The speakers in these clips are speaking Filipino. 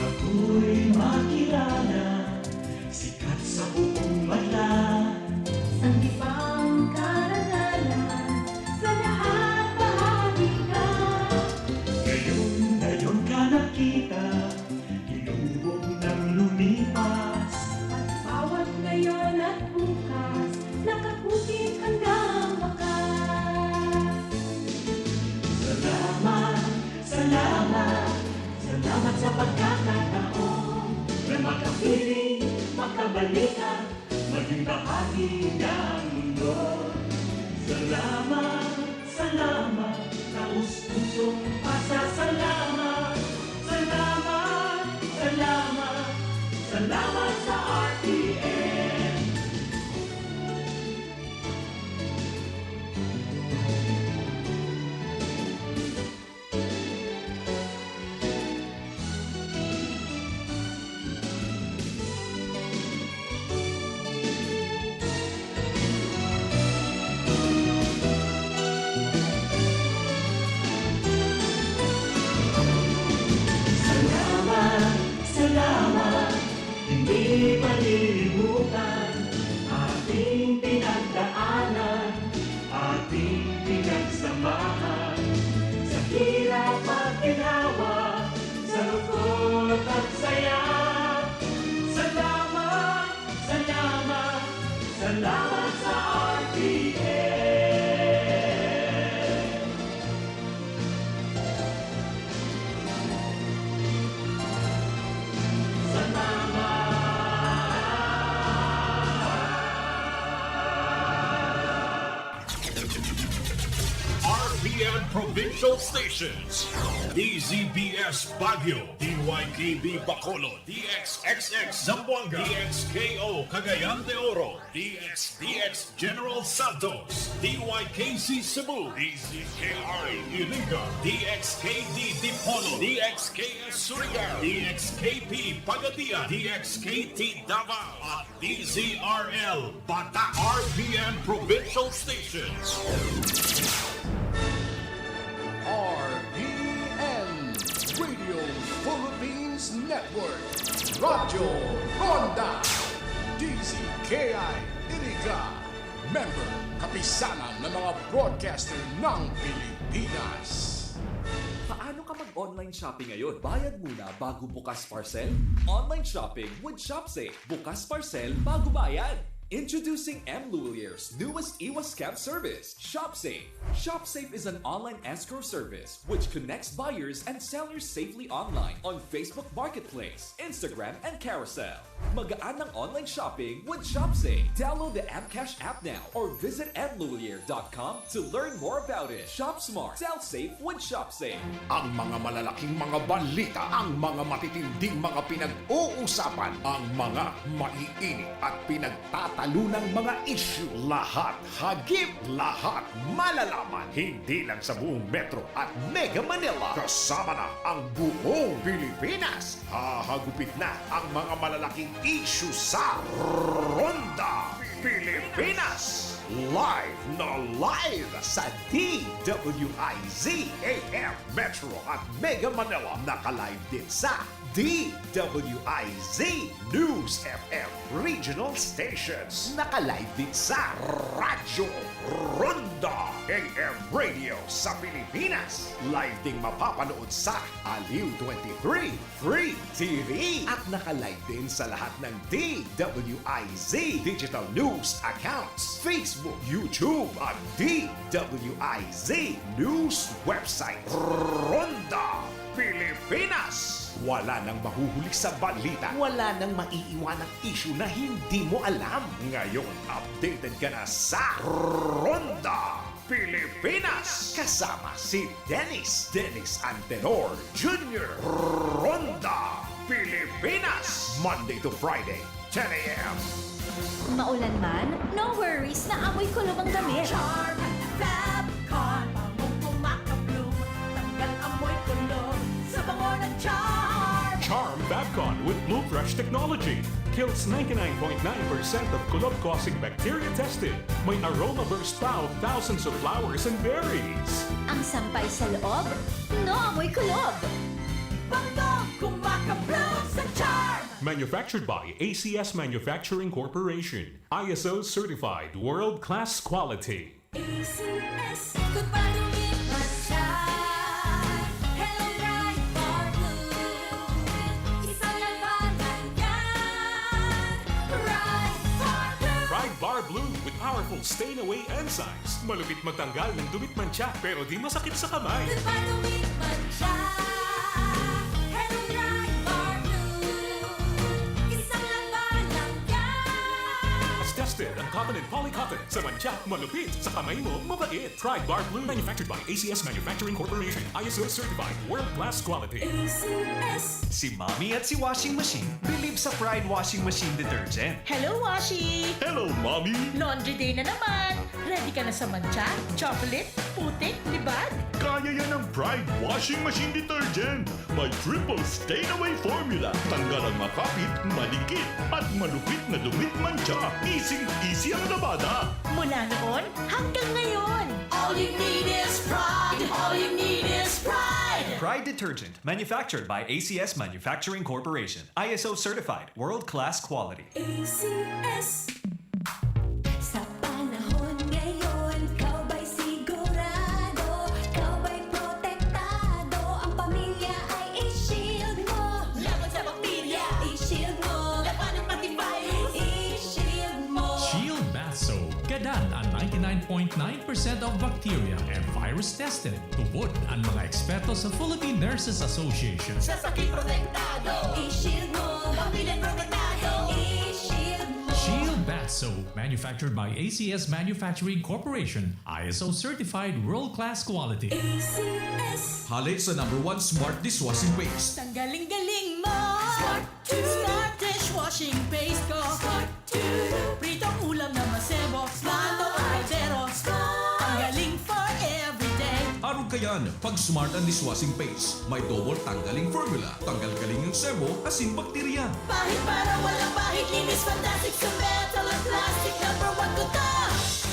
Ako'y makilala, sikat sa buong bansa. Sanggipang karangalan, sa lahat bahagi ka. Ngayon ka nakita, inubog ng lumipas. At bawat ngayon at bukas, nakaputin hanggang wakas. Salamat, salamat, salamat sa pagkakataon na makapiling, makabalikan, maging bahagi ng mundo. Salamat, salamat, taus-pusong pasasalamat. Salamat, salamat, salamat sa RTN. Salamat, salamat, hindi malilimutan ating pinagdaanan, ating pinagsamahan. Sa hirap at ginhawa, sa lungkot at saya. Salamat, salamat, salamat sa RTN. RPN Provincial Stations, DZBS Baguio, DYKB Bacolod, DXXX Zamboanga, DXKO Cagayan de Oro, DXDX General Santos, DYKC Cebu, DZKI Iliga, DXKD Dipolo, DXKS Surigao, DXKP Pagadian, DXKT Davao, at DZRL Bata. RPN Provincial Stations. RPN Radio Philippines Network, Radyo Ronda, DZKI Iliga, member kapisanan ng mga broadcaster ng Pilipinas. Paano ka mag-online shopping ngayon? Bayad muna bago bukas parcel? Online shopping with ShopSafe. Bukas parcel bago bayad. Introducing M. Luelier's newest iwas scam service, ShopSafe. ShopSafe is an online escrow service which connects buyers and sellers safely online on Facebook Marketplace, Instagram, and Carousel. Magaan ng online shopping with ShopSafe. Download the Amcash app now or visit mluelier.com to learn more about it. Shop smart, sell safe with ShopSafe. Ang mga malalaking mga balita, ang mga matitinding mga pinag-uusapan, ang mga maiinit at pinagtatalunang mga issue. Lahat hagip, lahat malalaman. Hindi lang sa buong Metro at Mega Manila. Kasama na ang buong Pilipinas. Hahagupit na ang mga malalaking issue sa Ronda Pilipinas. Live na live sa DWIZ AM Metro at Mega Manila. Naka-live din sa DWIZ News FM Regional Stations. Naka-live din sa Radyo Ronda AM Radio sa Pilipinas. Live ding mapapanood sa Aliw 23 Free TV. At naka-live din sa lahat ng DWIZ Digital News accounts, Facebook, YouTube at DWIZ News website. Ronda Pilipinas. Wala nang mahuhuli sa balita. Wala nang maiiwanang issue na hindi mo alam. Ngayon, updated ka na sa Ronda Pilipinas. Kasama si Dennis Antenor Jr. Ronda Pilipinas. Monday to Friday, 10 a.m. Maulan man, no worries na amoy kulubang damit. Charm at Fabcon. Afcon with Blue Fresh technology. Kills 99.9% of kulog-causing bacteria tested. May aroma burst pa of thousands of flowers and berries. Ang sampay sa loob, no amoy kulob. Bangkok, kumakablog sa charm! Manufactured by ACS Manufacturing Corporation. ISO certified world-class quality. ACS, kung padungin masyad. Hello, bright bar blue. Isang labanan yan. Bright bar blue. Pride Bar Blue with powerful stain-away enzymes. Malupit magtanggal ng dumit mancha pero di masakit sa kamay. Kung padungin masyad. Hello, bright bar blue. Isang labanan yan. As tested ang cotton and polycotton. Sa mancha, malupit. Sa kamay mo, mabait. Pride Bar Blue manufactured by ACS Manufacturing Corporation. ISO certified world-class quality. ACS. Si Mommy at si Washing Machine believe sa Pride Washing Machine Detergent. Hello, Washi! Hello, Mommy! Laundry day na naman. Ready ka na sa mancha, chocolate, putik, libag? Kaya yan ang Pride Washing Machine Detergent. May triple stain-away formula. Tanggal ang makapit, malikit, at malupit na dumit mancha. Easy ang labada. Mula noon hanggang ngayon. All you need is pride. All you need is pride. Pride Detergent, manufactured by ACS Manufacturing Corporation. ISO certified, world-class quality. ACS. Sa panahon ngayon, kau ba'y sigurado? Kau ba'y protektado? Ang pamilya ay i-shield mo. Laban sa bakterya, i-shield mo. Laban ng matibay, i-shield mo. Shield Bath Soap. Gadan ang 99.9% of bacteria and virus tested. Tubod ang mga eksperto sa Philippine Nurses Association. Sa sakit protektado, i-shield mo. Pamilya protektado, i-shield mo. Shield Bath Soap, manufactured by ACS Manufacturing Corporation. ISO certified world-class quality. ACS. Halit sa #1 smart dishwashing paste. Ang galing-galing mo! Smart to Smart dishwashing paste ko! Smart to Pritong ulam na masebo, Mando Caldero. Ang galing for everyday. Araw kayan, pag smart ang dishwashing paste, may double tanggaling formula. Tanggal galing yung sebo, asin bakterya. Pahit para walang pahit, linis fantastic sa metal at plastic. Number 1 ko to.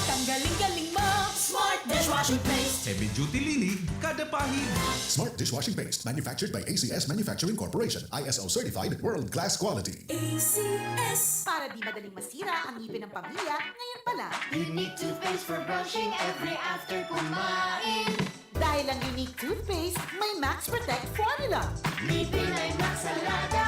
Tanggaling-galing mo! Smart dishwashing paste. Heavy duty linig, kada pahig. Smart dishwashing paste manufactured by ACS Manufacturing Corporation. ISO certified world-class quality. ACS. Para di madaling masira ang ngipin ng pamilya, ngayon pa lang. Unique toothpaste for brushing every after kumain. Dahil ang unique toothpaste, may Max Protect formula. Ngipin ay Max Alaga.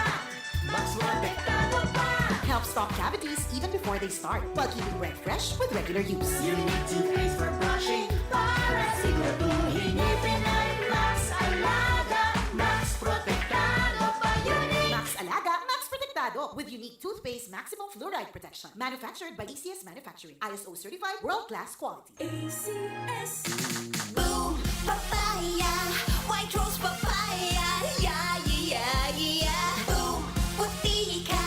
Max protektado pa. Helps stop cavities even before they start, while keeping breath fresh with regular use. Unique toothpaste for brushing. Para siguraduhin ngipin ay Max Alaga. Max protektado pa. Unique. Max Alaga, Max Protectado with unique toothpaste maximum fluoride protection. Manufactured by ACS Manufacturing. ISO certified world-class quality. ACS. Boom, papaya. White rose papaya. Yeah, yeah, yeah. Boom, puti ka.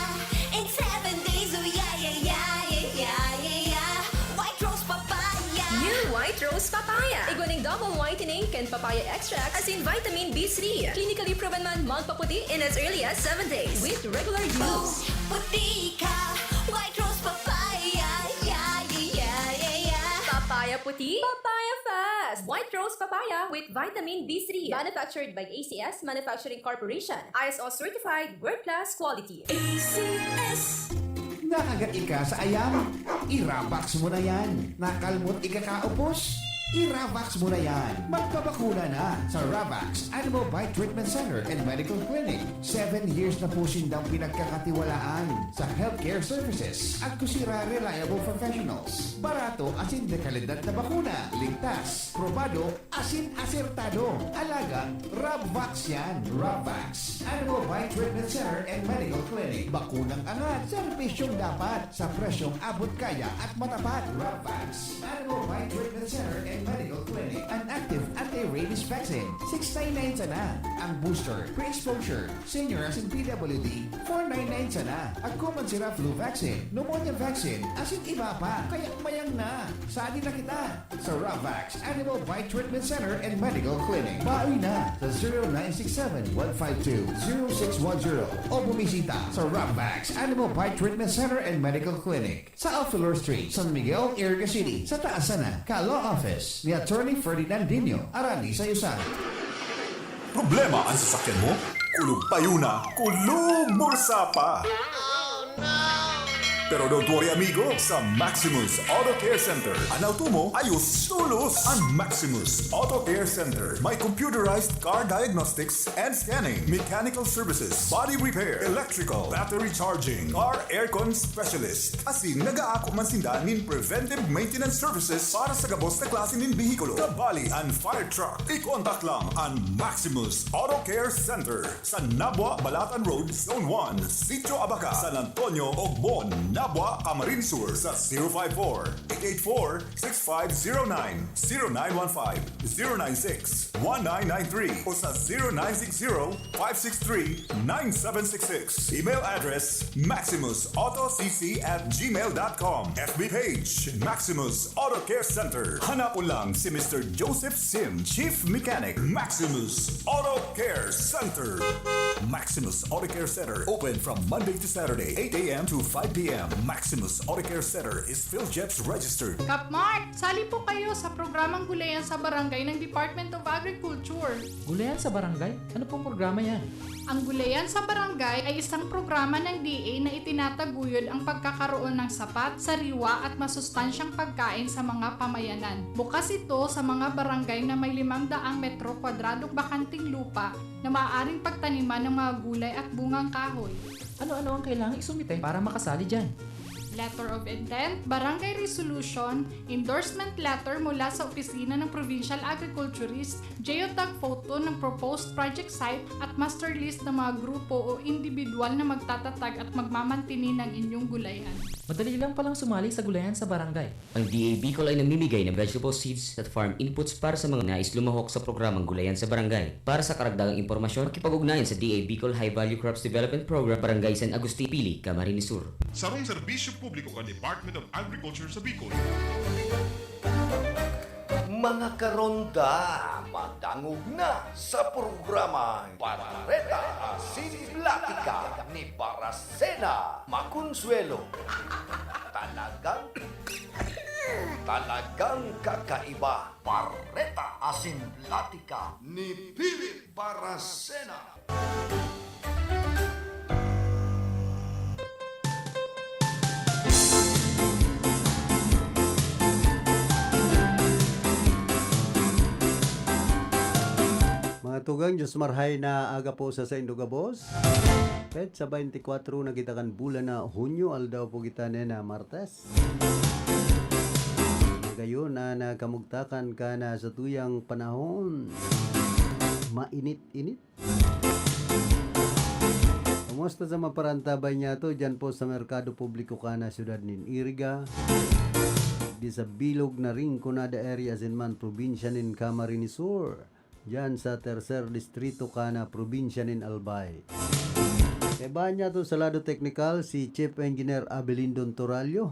In 7 days, oh yeah, yeah, yeah, yeah, yeah, yeah. White rose papaya. New White Rose Papaya. Iguaning double whitening and papaya extract as in vitamin B3. Clinically proven man magpaputi in as early as 7 days with regular Boom, use. puti ka. White rose papaya. Yeah, yeah, yeah, yeah. Papaya puti, papaya fast. White Rose Papaya with vitamin B3. Manufactured by ACS Manufacturing Corporation. ISO certified world-class quality. ACS. Nakagat ka sa ayam? I-Ravax mo na yan. Nakalmot ikakaupos? I-Ravax mo na yan. Magpabakuna na sa Ravax Animal Bite Treatment Center and Medical Clinic. 7 years na po sindang pinagkakatiwalaan sa healthcare services at kusira reliable professionals. Barato asin de kalidad na bakuna. Ligtas, probado, asin asertado. Alaga, Ravax yan. Ravax Animal Bite Treatment Center and Medical Clinic. Bakunang angat, serbisyong dapat sa presyong abot kaya at matapat. Ravax Animal Bite Treatment Center and Medical Clinic. An active antiviral anti-rabies vaccine, 699 sana. Ang booster, pre-exposure, senior as in PWD, 499 sana. At common sira flu vaccine, pneumonia vaccine, asin iba pa, kaya mayang na. Saan na kita? Sa Ravax Animal Bite Treatment Center and Medical Clinic. Bawi na sa 0967-152-0610 o bumisita sa Ravax Animal Bite Treatment Center and Medical Clinic sa Alfilor Street, San Miguel, Iriga City, sa Taasana, Ka-Law Office ni Attorney Ferdinand Dino, Arani sa Yusan. Problema ang sasakyan mo? Kulog tayo na, kulog bursa pa! Pero don't worry amigo, sa Maximus Auto Care Center, ang auto mo ayos tulos. Ang Maximus Auto Care Center may computerized car diagnostics and scanning, mechanical services, body repair, electrical, battery charging, car aircon specialist. Asin nag-aako man sinda nin preventive maintenance services para sa gabos na klase nin bihikulo, kabali and fire truck. I-contact lang ang Maximus Auto Care Center sa Nabwa, Balatan Road, Zone 1, Sitio Abaca, San Antonio, Ogbon, Nabwa, Camarines Sur sa 054-884-6509, 0915-096-1993 o sa 0960-563-9766. Email address maximusautocc@gmail.com. FB page Maximus Auto Care Center. Hanapon lang si Mr. Joseph Sim, Chief Mechanic, Maximus Auto Care Center. Maximus Auto Care Center open from Monday to Saturday, 8 a.m. to 5 p.m. Maximus Auto Care Center is PhilJets registered. Kapmark, sali po kayo sa programang Gulayan sa Barangay ng Department of Agriculture. Gulayan sa barangay? Ano pong programa yan? Ang Gulayan sa Barangay ay isang programa ng DA na itinataguyod ang pagkakaroon ng sapat, sariwa at masustansyang pagkain sa mga pamayanan. Bukas ito sa mga barangay na may 500 metro kwadradong bakanting lupa na maaaring pagtaniman ng mga gulay at bungang kahoy. Ano-ano ang kailangang isumite para makasali dyan? Letter of Intent, Barangay Resolution, Endorsement Letter mula sa Opisina ng Provincial Agriculturist, geotag photo ng proposed project site at master list ng mga grupo o individual na magtatatag at magmamantini ng inyong gulayan. Madali lang palang sumali sa Gulayan sa barangay. Ang DA Bicol ay namimigay ng vegetable seeds at farm inputs para sa mga nais lumahok sa programang Gulayan sa Barangay. Para sa karagdagang impormasyon, makipag-ugnayan sa DA Bicol High Value Crops Development Program, Barangay San Agustin, Pili, Camarines Sur. Sarong serbisyo publiko ka Department of Agriculture sa Bicol. Mga karonda, madangog na sa programang Parareta Asinlatika ni Parasena Maconsuelo. Talagang kakaiba. Parareta Asinlatika ni Philip Parasena. Mga tugang, Diyos marhay na aga po sa Indogabos. Pet sa 24 na kita kan bulan na Hunyo, aldaw po kita na Martes. Ngayon na nakamugtakan ka na sa tuyang panahon. Mainit-init. Kumusta sa maparantabay niya to dyan po sa Merkado Publiko ka na siyudad nin Iriga. Di sa bilog na ring kunada area sinman probinsya nin Camarines Sur. Diyan sa tercer distrito ka na probinsya nin Albay. Kaya ba niya to sa lado technical si Chief Engineer Abelindon Toralio.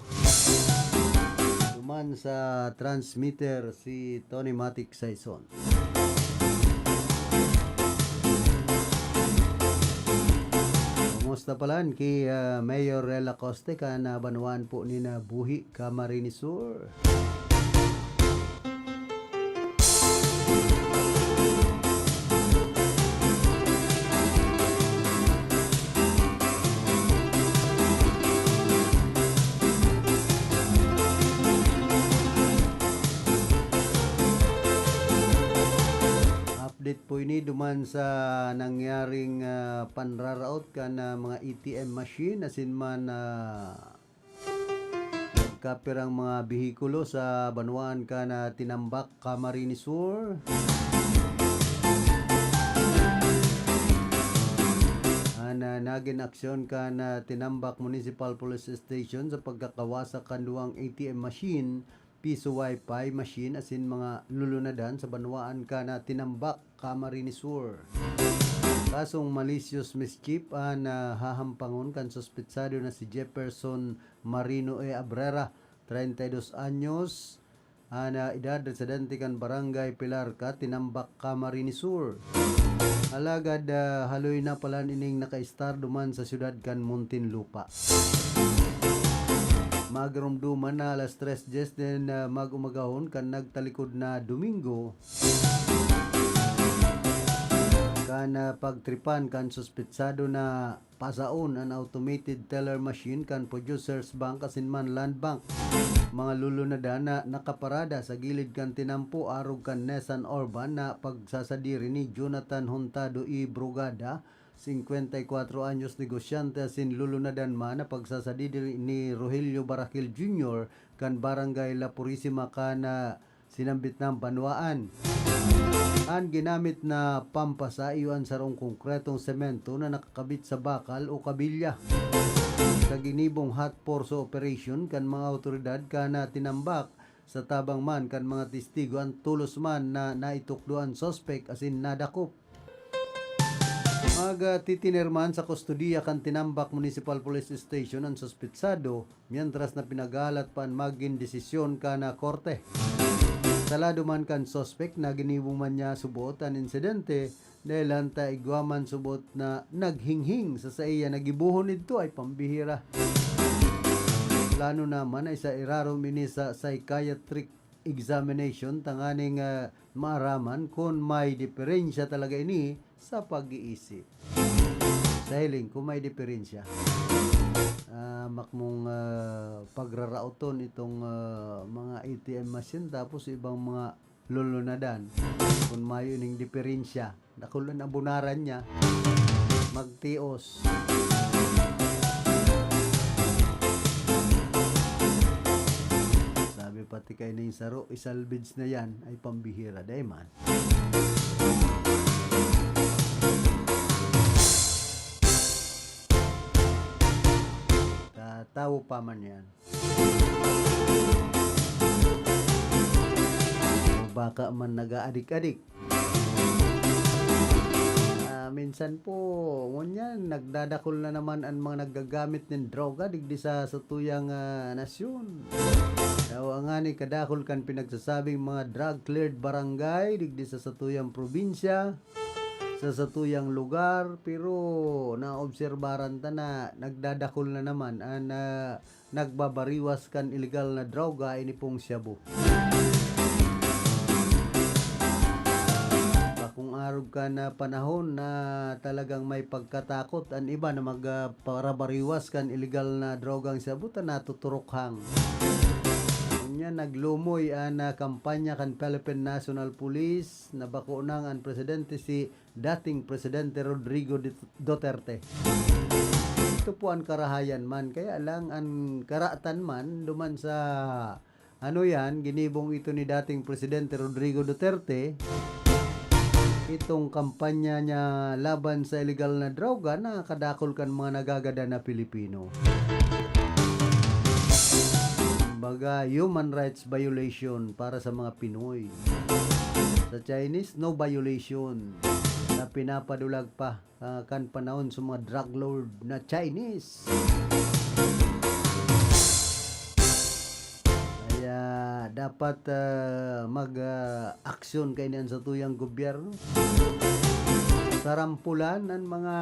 Tuman sa transmitter si Tony Matic Saison. Kumusta palan kay Mayor Rela Coste ka na banuan po ni na Buhi Camarines Sur. Update po ini duman sa nangyaring panraraot ka na mga ATM machine asin man kapirang mga bihikulo sa Banuan ka na Tinambak, Camarines Sur. Nagin aksyon ka na Tinambak Municipal Police Station sa pagkakawasak kan duwang ATM machine piso wifi machine asin mga lulunadan sa banwaan ka na tinambak Camarines Sur. Kasong malicious mischief na hahampangon kan suspetsado na si Jefferson Marino Abrera, 32 anyos, na edad residente kan Barangay Pilarca, tinambak Camarines Sur. Alagad haloy na pala ining naka-star duman sa syudad kan Muntinlupa. Magrumduman na alas 3:10 din mag-umagahon kan nagtalikod na Domingo kan pagtripan kan suspetsado na pasaon ang automated teller machine kan Producers Bank asinman Land Bank. Mga lulunadan na nakaparada sa gilid kan tinampo arog kan Nesan Orban na pagsasadiri ni Jonathan Huntado y Brugada, 54 anyos negosyante asin lulunadan man na pagsasadiri ni Rogelio Barakil Jr. kan Barangay La Purisima kan sinambit ng Banwaan. Ang ginamit na pampasa iwan sarong konkretong semento na nakakabit sa bakal o kabilya. Sa ginibong hot porso operation kan mga otoridad kana tinambak sa tabang man kan mga testigo ang tulos man na naitukdoan sospek asin nadakop. Titiner man sa kustodiya kan tinambak Municipal Police Station ang sospetsado mientras na pinagalat pa ang maging desisyon kana korte. Salado man kan sospek na ginibong man niya subot ang insidente dahil hanta igwaman subot na naghinghing sa iya nagibuhon ito ay pambihira. Plano naman ay sa irarom ini sa psychiatric examination tanganing maaraman kung may diferensya talaga ini sa pag-iisip. Dahil kung may diferensya makmong pagrarauton itong mga ATM machine tapos ibang mga lulunadan kung may uning diferensya nakulan ang bunaran niya magtios. Sabi pati kay na yung saro isalvage na yan ay pambihira day man. Tao pa man yan. Baka man nag-aadik-adik. Minsan po, ngunyan, nagdadakol na naman ang mga naggagamit ng droga digdi sa tuyang nasyon. Daw nga ni kadakol kan pinagsasabing mga drug-cleared barangay digdi sa tuyang probinsya, sa tuyang lugar, pero naobserbaran ta na nagdadakol na naman ang nagbabariwas kan illegal na droga ini pong shabu. Kung arog ka na panahon na talagang may pagkatakot ang iba na magparabariwas kan illegal na drogang sabutan natuturokhang. Kanya naglumoy ang kampanya kan Philippine National Police na bakunang ang presidente si dating presidente Rodrigo Duterte. Ito po ang karahayan man kaya lang ang karatan man duman sa ginibong ito ni dating presidente Rodrigo Duterte. Itong kampanya niya laban sa illegal na droga na kadakol kan mga nagagada na Pilipino. Kumbaga, human rights violation para sa mga Pinoy. Sa Chinese, no violation. Na pinapadulag pa kan panahon sa mga drug lord na Chinese. Dapat mag-aksyon kayo niyan sa tuyang gobyerno. Sarampulan ng mga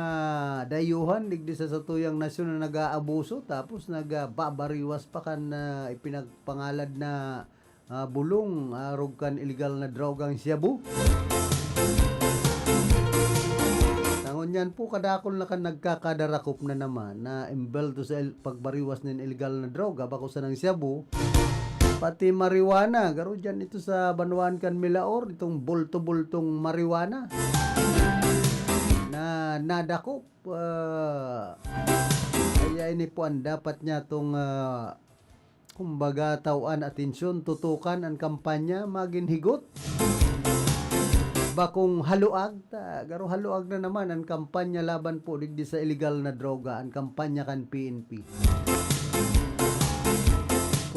dayuhan digdi sa tuyang nasyon na nag-aabuso tapos nagbabariwas pa kan ipinagpangalad na bulong arog kan illegal na drogang shabu. Tangon yan po kadakol na kan nagkakadarakop na naman na imbelto sa pagbariwas ng illegal na droga bako sa ng shabu. Pati marijuana, garo dyan ito sa Banwaan kan Milaor, itong bulto-bultong marijuana na nadakop. Kaya ini po ang dapat niya itong kumbaga tawan atensyon, tutukan ang kampanya, maginhigot. Bakong haluag, garo haluag na naman ang kampanya laban po digdi sa illegal na droga, ang kampanya kan PNP.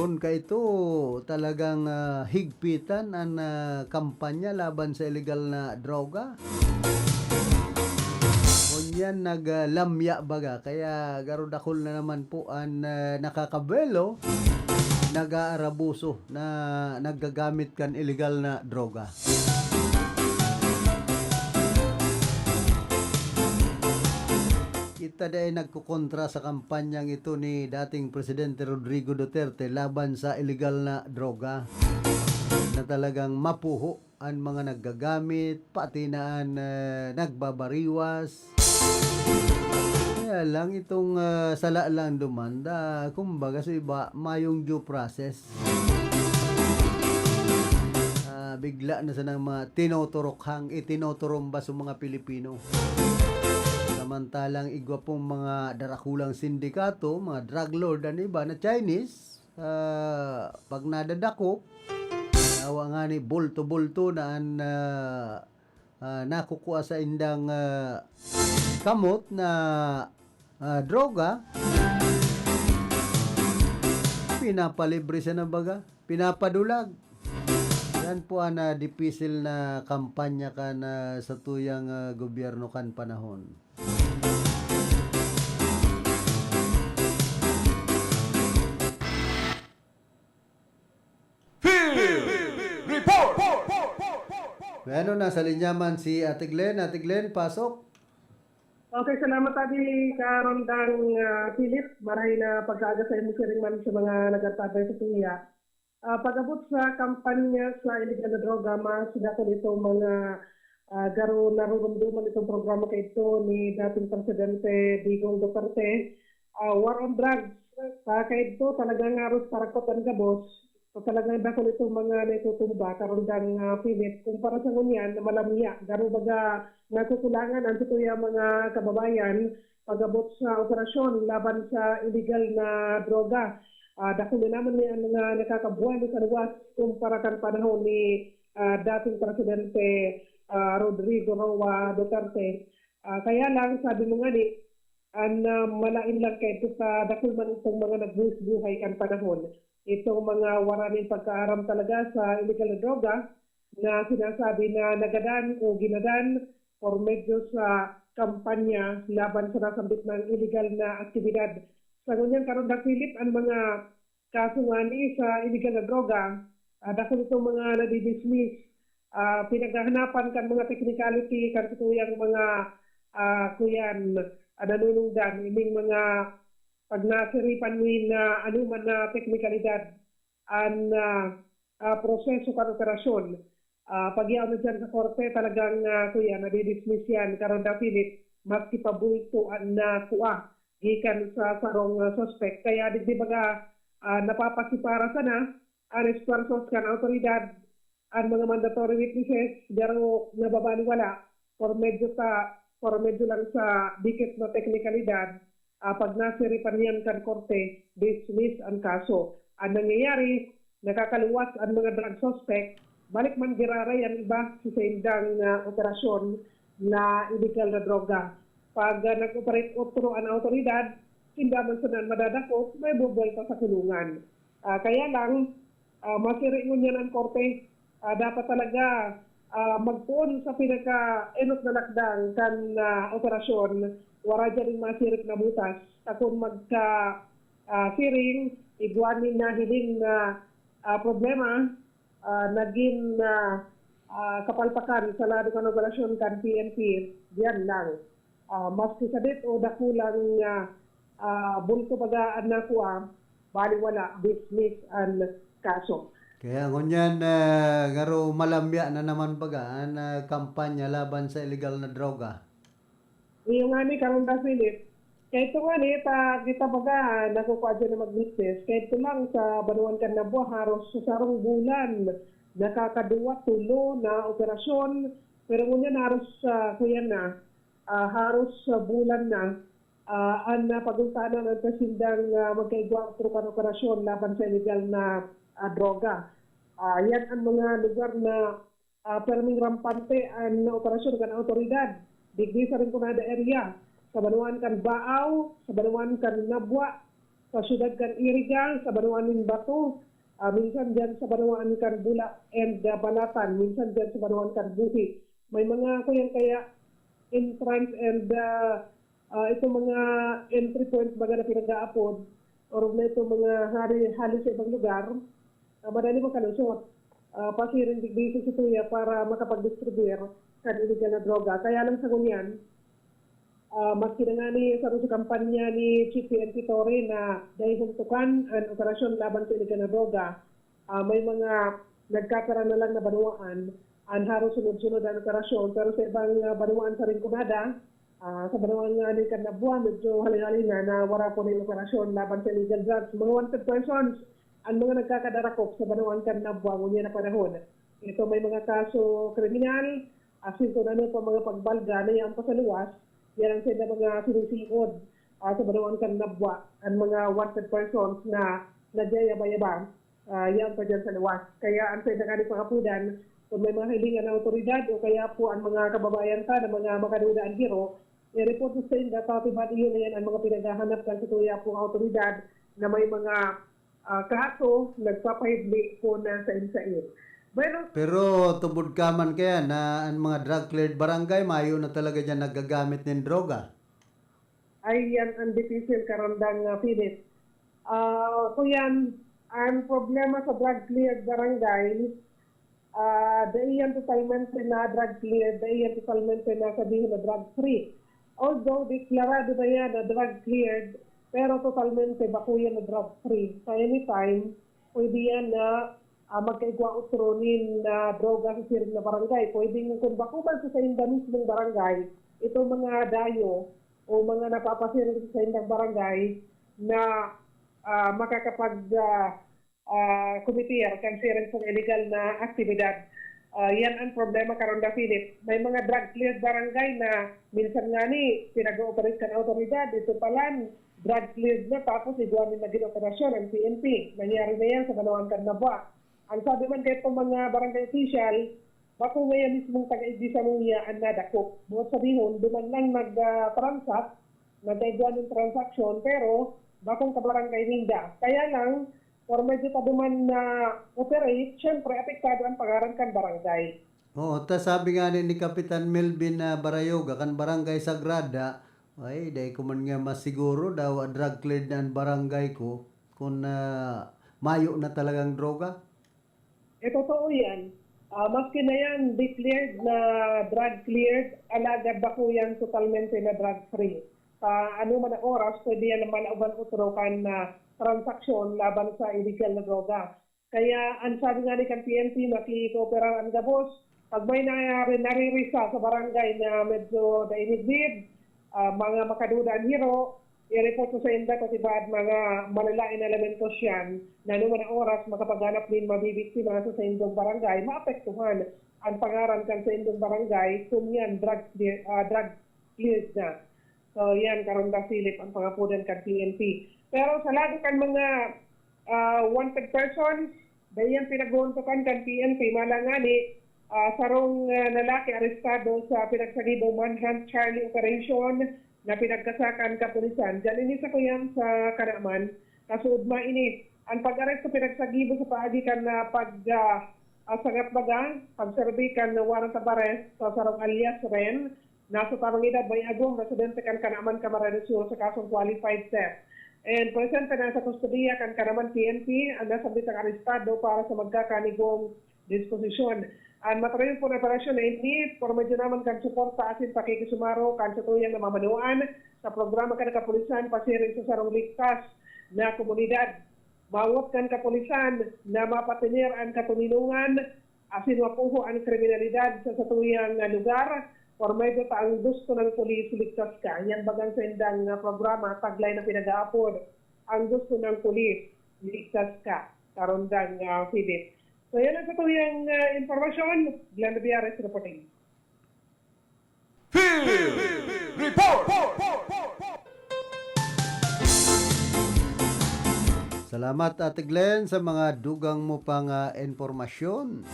Kung ka ito talagang higpitan ang kampanya laban sa illegal na droga. Kunyan naglamya baga, kaya garudakol na naman po ang nakakabelo, nag-aarabuso na naggagamit kan illegal na droga. Kita dahil nagkukontra sa kampanyang ito ni dating Presidente Rodrigo Duterte laban sa illegal na droga, na talagang mapuho ang mga naggagamit, pati na ang nagbabariwas. Kaya lang itong sala lang dumanda, kumbaga sa iba, mayong due process. Bigla na sa ng mga tinotorokhang, itinotoromba sa mga Pilipino. Samantalang igwa pong mga darakulang sindikato, mga drug lord ang iba na Chinese, pag nadadakop, awa nga ni bulto-bulto na ang nakukuha sa indang kamot na droga, pinapalibre siya ng baga, pinapadulag. Yan po ang dipisil na kampanya kan sa tuyang gobyerno kan panahon. Bueno, nasa linyaman si Ate Glenn. Ate Glenn, pasok. Okay, salamat tadi ka Rondang Philip. Maray na pagkaaga sa imo siring man sa mga nagatabay sa tuya. Pag-abot sa kampanya sa illegal na droga, masida ko nito mga garo narurumduman itong programa kay ito ni dating Presidente Digong Duterte. War on drugs. Kaya ito talagang aros para kotan ka, boss. So talagang dako nitong mga natutumba karon dang Philip kumpara sa ngunyan na malamya garo baga nakukulangan ang tutuya mga kababayan pag-abot sa operasyon laban sa illegal na droga. Dako na naman niya mga nakakabuhan sa luwas kumpara kan panahon ni dating Presidente Rodrigo Roa Duterte. Kaya lang sabi mo nga ni ang malain lang kay ito sa dako man itong mga nagbuhay kan panahon. Itong mga waraming pagkaaram talaga sa illegal na droga na sinasabi na nagadan o ginadan or medyo sa kampanya laban sa nasambit ng illegal na aktibidad. Sa ngunyan karon da Philip ang mga kaso nga ni sa illegal na droga, dako itong mga nadidismiss, pinaghahanapan kan mga technicality kan itong mga kuyan nanunungdan ining mga pag nasiripan mo na anuman na teknikalidad ang proseso kan operasyon. Pag iyaw na dyan sa korte, talagang kuya, nadidismiss yan. Karon da Philip, maski pabulto ang nakuha gikan sa sarong suspect. Kaya di baga napapasipara sana ang esforsos kan autoridad ang mga mandatory witnesses, garo nababaliwala for medyo lang sa dikit na teknikalidad. Pag nasiripan niyan kan korte, dismiss ang kaso. Ang nangyayari, nakakaluwas ang mga drug suspect, balik man giraray ang iba sa indang operasyon na illegal na droga. Pag nag-operate otro ang autoridad, hindi man saan madadakot, may bubuelta sa kulungan. Kaya lang, masiringon yan ang korte. Dapat talaga magpuon sa pinaka-enot na lakdang kan operasyon, wala dyan yung masirik na butas. Kung magka-siring, iguanin na hiling na problema, naging kapalpakan sa lado ng operasyon kan PNP, diyan lang. Maski sa dit o dakulang bulto bagaan na kuha, baliwala, dismiss ang kaso. Kaya ngunyan, garo malamya na naman baga ang kampanya laban sa illegal na droga. Yung nga ni karon da Philip, kaya ito nga ni, kita baga, nakukuha dyan na mag-business, kaya ito lang sa banuan kan na buwa, haros sa sarong bulan, nakakaduwa tulo na operasyon, pero ngunyan haros kuya na, haros sa bulan na, ang pag-untanan ang kasindang magkaigwa kan operasyon laban sa illegal na droga. Yan ang mga lugar na perming rampante ang operasyon kan autoridad. Digdi sa rin kunada area, sa banuan kan Baaw, sa banuan kan Nabwa, sa syudad kan Iriga, sa Banuanin Bato, minsan dyan sa Banuan kan Bula and Balatan, minsan dyan sa Banuan kan Buhi. May mga kaya entrance and ito mga entry points baga na pinag-aapod or na ito mga halos sa ibang lugar, madali makalusot. Pasirin digdisi sa tuya para makapag-distribuer kan illegal na droga. Kaya lang sa kunyan, maski na nga ni sa kampanya ni Chief PNP Torre na dahil huntukan ang operasyon laban sa illegal na droga, may mga nagkakaroon na lang na banuan ang haros sunod-sunod ang operasyon. Pero sa ibang banuan sa Rinconada, sa banuan nga ni Canabua, medyo halin-halin na wala po ng operasyon laban sa illegal drugs. Mga wanted persons ang mga nagkakadarakop sa banuan Canabua ngunyan na panahon. Ito may mga kaso kriminal, asin kung ano pa mga pagbalga na yan pa sa luwas, yan ang sila mga sinusikod sa Banuan Canabua, ang mga wanted persons na nagyayaba-yaba, yan pa dyan sa luwas. Kaya ang sila nga pangapudan, kung may mga hilingan ng otoridad o kaya po ang mga kababayan ka ng mga makadudaan hero, i-report sa inyo, kapibati yun na yan ang mga pinaghahanap kan sa tuya pong otoridad na may mga kaso nagpapahidli po na sa insain. Pero tubod ka man kaya na ang mga drug-cleared barangay, mayo na talaga dyan nagagamit ng droga. Ay yan ang difícil karandang Philip. Kuyan, ang problema sa drug-cleared barangay, dahil totalmente na drug-cleared, dahil totalmente na sabihin na drug-free. Although deklarado na yan na drug-cleared, pero totalmente bakuyan na drug-free. Sa anytime, pwede yan na magkaigwa utronin na droga sa siring na barangay. Pwede kung bakuman sa inda mismong barangay, itong mga dayo o mga napapasiring sa indang barangay na makakapag-committee kan siring sa illegal na aktibidad. Yan ang problema karon da Philip. May mga drug-cleared barangay na minsan nga ni pinag-ooperate kan autoridad. Ito pala, drug-cleared na tapos igwanin na ginoperasyon ang PNP. Nangyari na yan sa Banuan Canabua. Ang sabi man kahit itong mga barangay official, bako ngayon mismong taga-igdi sa Muya ang nadakop. Mga sabihin, duman lang nag-transact, nag-igwan ng transaction, pero bakong kabarangay ninda. Kaya lang, or medyo pa duman na operate, syempre apektado ang pangaran kan barangay. Oo, sabi nga ni Kapitan Melvin na Barayoga, kan barangay Sagrada, ay, dahil ko man nga masiguro daw drug-cleared na ang barangay ko kung mayo na talagang droga. Totoo yan. Maski na yan, declared na drug-cleared, alagad ba ko yan totalmente na drug-free. Ano man ang oras, pwede yan naman uban utrokan na transaksyon laban sa illegal na droga. Kaya ang sabi nga ni kan PNP, makikooperar ang gabos. Pag may naririsa sa barangay na medyo dainigdid, mga makadudaan hero, i-report ko sa inda kasi baad mga malalain elementos yan na naman ang oras makapaghanap din mabibiktima sa indong barangay, maapektuhan ang pangaran kan sa indong barangay kung yan drug-cleared na. So yan, Karonda Philip, ang pangapunan kan PNP. Pero sa lado kan mga wanted persons, dahil yan pinag-uuntukan kan PNP, malangani, sarong lalaki arestado sa pinagsagibong manhunt Charlie Operation na pinagkasakan kapulisan. Diyan inisa ko yan sa Kanaman. Kasuod mainit. Ang pag-arrest sa pinagsagibo sa paagikan na pag-sangat baga, pag-survey kan na warrant of arrest sa sarong alias Ren, nasa tamang edad may agong residente kan Kanaman Camarines Sur sa kasong qualified theft. And presente na sa kustudiya kan Kanaman PNP ang nasabit ang arestado para sa magkakanigong disposisyon. Ang matarayon po na operasyon na ini, por medyo naman kan support sa asin pakikisumaro kan sa tuyang na mamanuan sa programa kan kapulisan pasirin sa sarong ligtas na komunidad. Bawat kan kapulisan na mapatinir ang katuninungan asin mapuho ang kriminalidad sa tuyang lugar por medyo ta ang gusto ng pulis ligtas ka. Yan bagang sa indang programa, taglay na pinag-aapod. Ang gusto ng pulis ligtas ka. Karondang Philip. So yan ang katuyang informasyon. Glenda Biares reporting. Report! Salamat Ate Glenn sa mga dugang mo pang informasyon.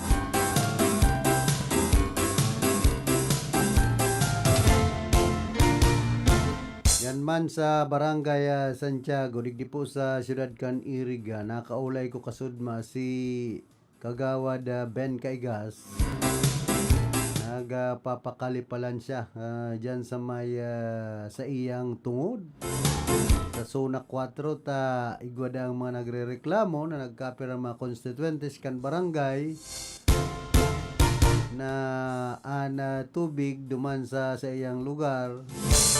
Yan man sa Barangay Santiago, digdi po sa Siyudad kan Iriga, nakaulay ko kasudma si Kagawad Ben Kaigas. Nagpapakalipalan siya dyan sa may sa iyang tungod. Sa Zona 4 ta igwada ang mga nagrereklamo na nagkapira mga constituentes kan barangay na tubig duman sa iyang lugar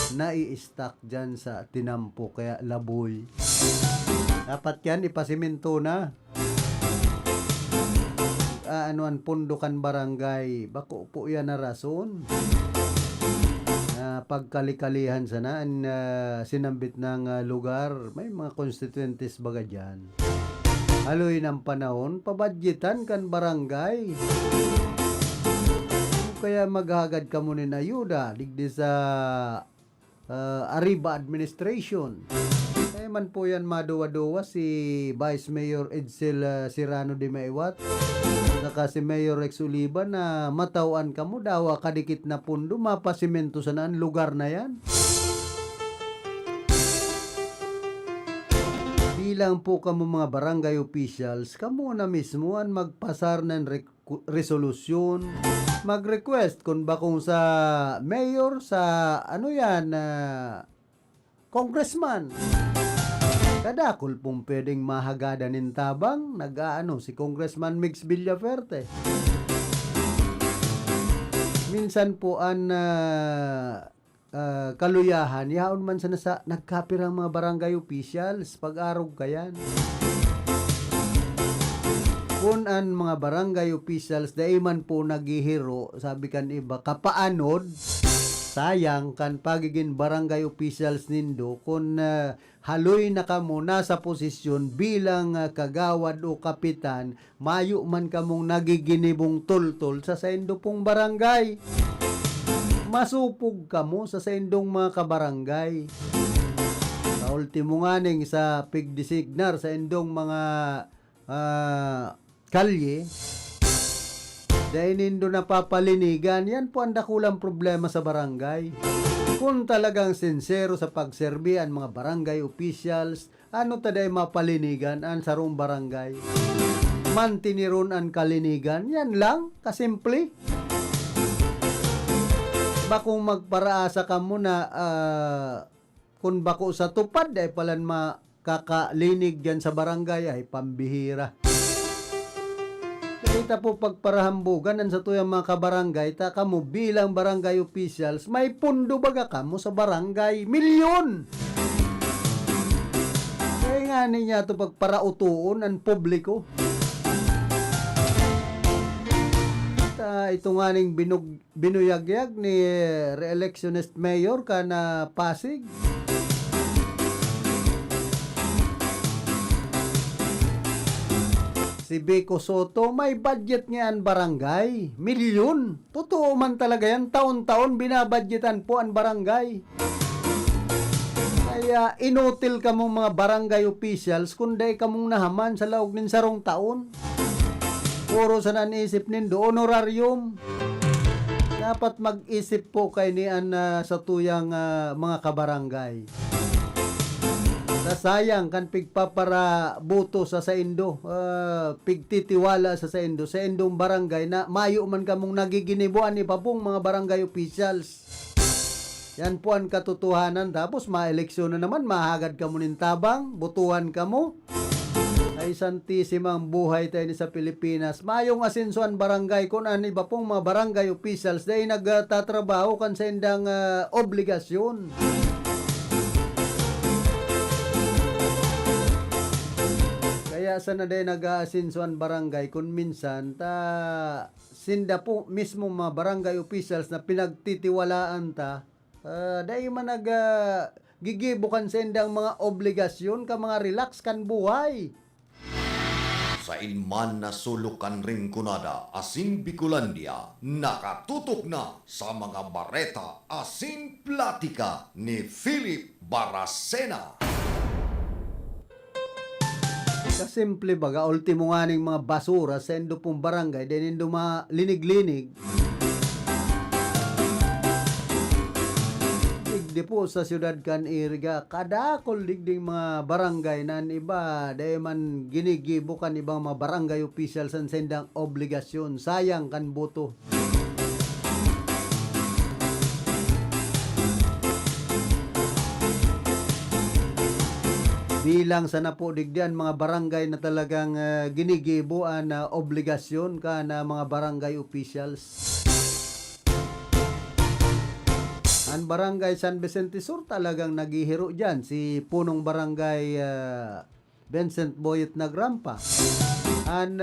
na i-stack dyan sa tinampo kaya laboy. Dapat yan ipasiminto na. Anuan pundukan barangay, bako po yan na rason. Pagkalikalihan sana sinambit ng lugar, may mga constituentes baga dyan. Haloy ng panahon, pabadgetan kan barangay. Kaya maghagad ka muna ng ayuda digdi sa Arriba Administration. Kaya man po yan maduwa-duwa si Vice Mayor Edsel Serrano de Maiwat saka si Mayor Rex Oliva na matawan ka mo dawa kadikit na pundo mapasimento sa naan lugar na yan. Bilang po kamo mga barangay officials, kamo na mismo ang magpasar ng resolusyon, mag-request kung bakong sa mayor, sa congressman. Kadakol pong pwedeng mahagada ng tabang, si Congressman Mix Villaferte. Minsan po ang kaluyahan, yaon man sana sa nagkapirang mga barangay officials, pag-arog kayan. Kung ang mga barangay officials, dahil man po naghihiro, sabi kan iba, kapaanod, sayang kan pagiging barangay officials nindo kung haloy na kamo nasa posisyon bilang kagawad o kapitan, mayo man kamong nagiginibong tultol sa saindo pong barangay. Masupog kamo sa saindong mga kabarangay. Sa ultimo nganing sa pigdesignar sa indong mga kalye, dahil nindo napapalinigan, yan po ang dakulang problema sa barangay. Kung talagang sincero sa pagserbi ang mga barangay officials, ano taday mapalinigan ang sarong barangay? Mantiniron ang kalinigan, yan lang, kasimple. Bakong magparaasa ka muna, kung bako sa tupad, ay palan makakalinig dyan sa barangay, ay pambihira. Kita po pagparahambugan sa tuyang mga kabarangay, ta kamo bilang barangay officials, may pundo baga kamo sa barangay, milyon! Kaya nga niya ito pagparautuon ang publiko. Ito nga ning binuyagyag ni re-electionist mayor ka na Pasig. Si Beko Soto, may budget niya ang barangay. Milyon. Totoo man talaga yan. Taon-taon binabudgetan po ang barangay. Kaya inutil ka mong mga barangay officials kundi ka mong nahaman sa laog nin sarong taon. Puro sa nanisip nindo, honorarium. Dapat mag-isip po kay niyan sa tuyang mga kabarangay. Sayang kan pigpapara buto sa saindo, pigtitiwala sa indong barangay na mayo man kamong nagiginibuan ni papong mga barangay officials. Yan po ang katotohanan. Tapos ma-eleksyon na naman, mahagad ka mo nin tabang, butuhan ka mo. Ay santisimang buhay tayo ni sa Pilipinas. Mayong asensuan barangay kung ano iba pong mga barangay officials dahil nagtatrabaho kan sa indang obligasyon. Kaya sana day nag-aasinsuan barangay kung minsan sinda po mismo mga barangay officials na pinagtitiwalaan dahil man gigibukan sa indang mga obligasyon ka mga relax kan buhay. Sa inman na sulukan ring kunada asin Bicolandia, nakatutok na sa mga bareta asin platika ni Philip Baracena. Kasimple baga, ultimo nga ning mga basura sa endo pong barangay, din endo linig-linig. di po sa siyudad kan Iriga, kadakol digding mga barangay nan iba, dahil man ginigibo kan ibang mga barangay officials ang sendang obligasyon. Sayang kan boto. Bilang sana po digdian mga barangay na talagang ginigibuan na obligasyon ka na mga barangay officials. Ang barangay San Vicente Sur talagang naghihiro dyan. Si punong barangay Vincent Boyet Nagrampa. Ang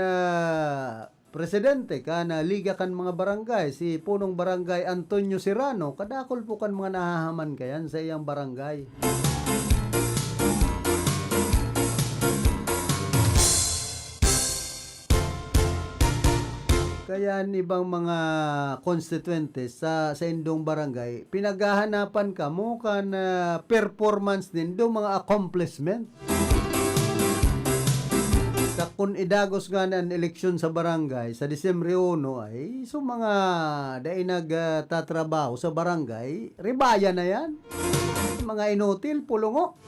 presidente ka na liga kan mga barangay, si punong barangay Antonio Serrano. Kadakol po kan mga nahahaman kayan sa iyang barangay. Kaya ibang mga constituentes sa indong barangay, pinaghahanapan ka mo kan performance nindo mga accomplishment. Sa kung idagos nga ng eleksyon sa barangay sa Disyembre 1 ay so mga dahil nagtatrabaho sa barangay, ribaya na yan. Mga inutil, pulungo.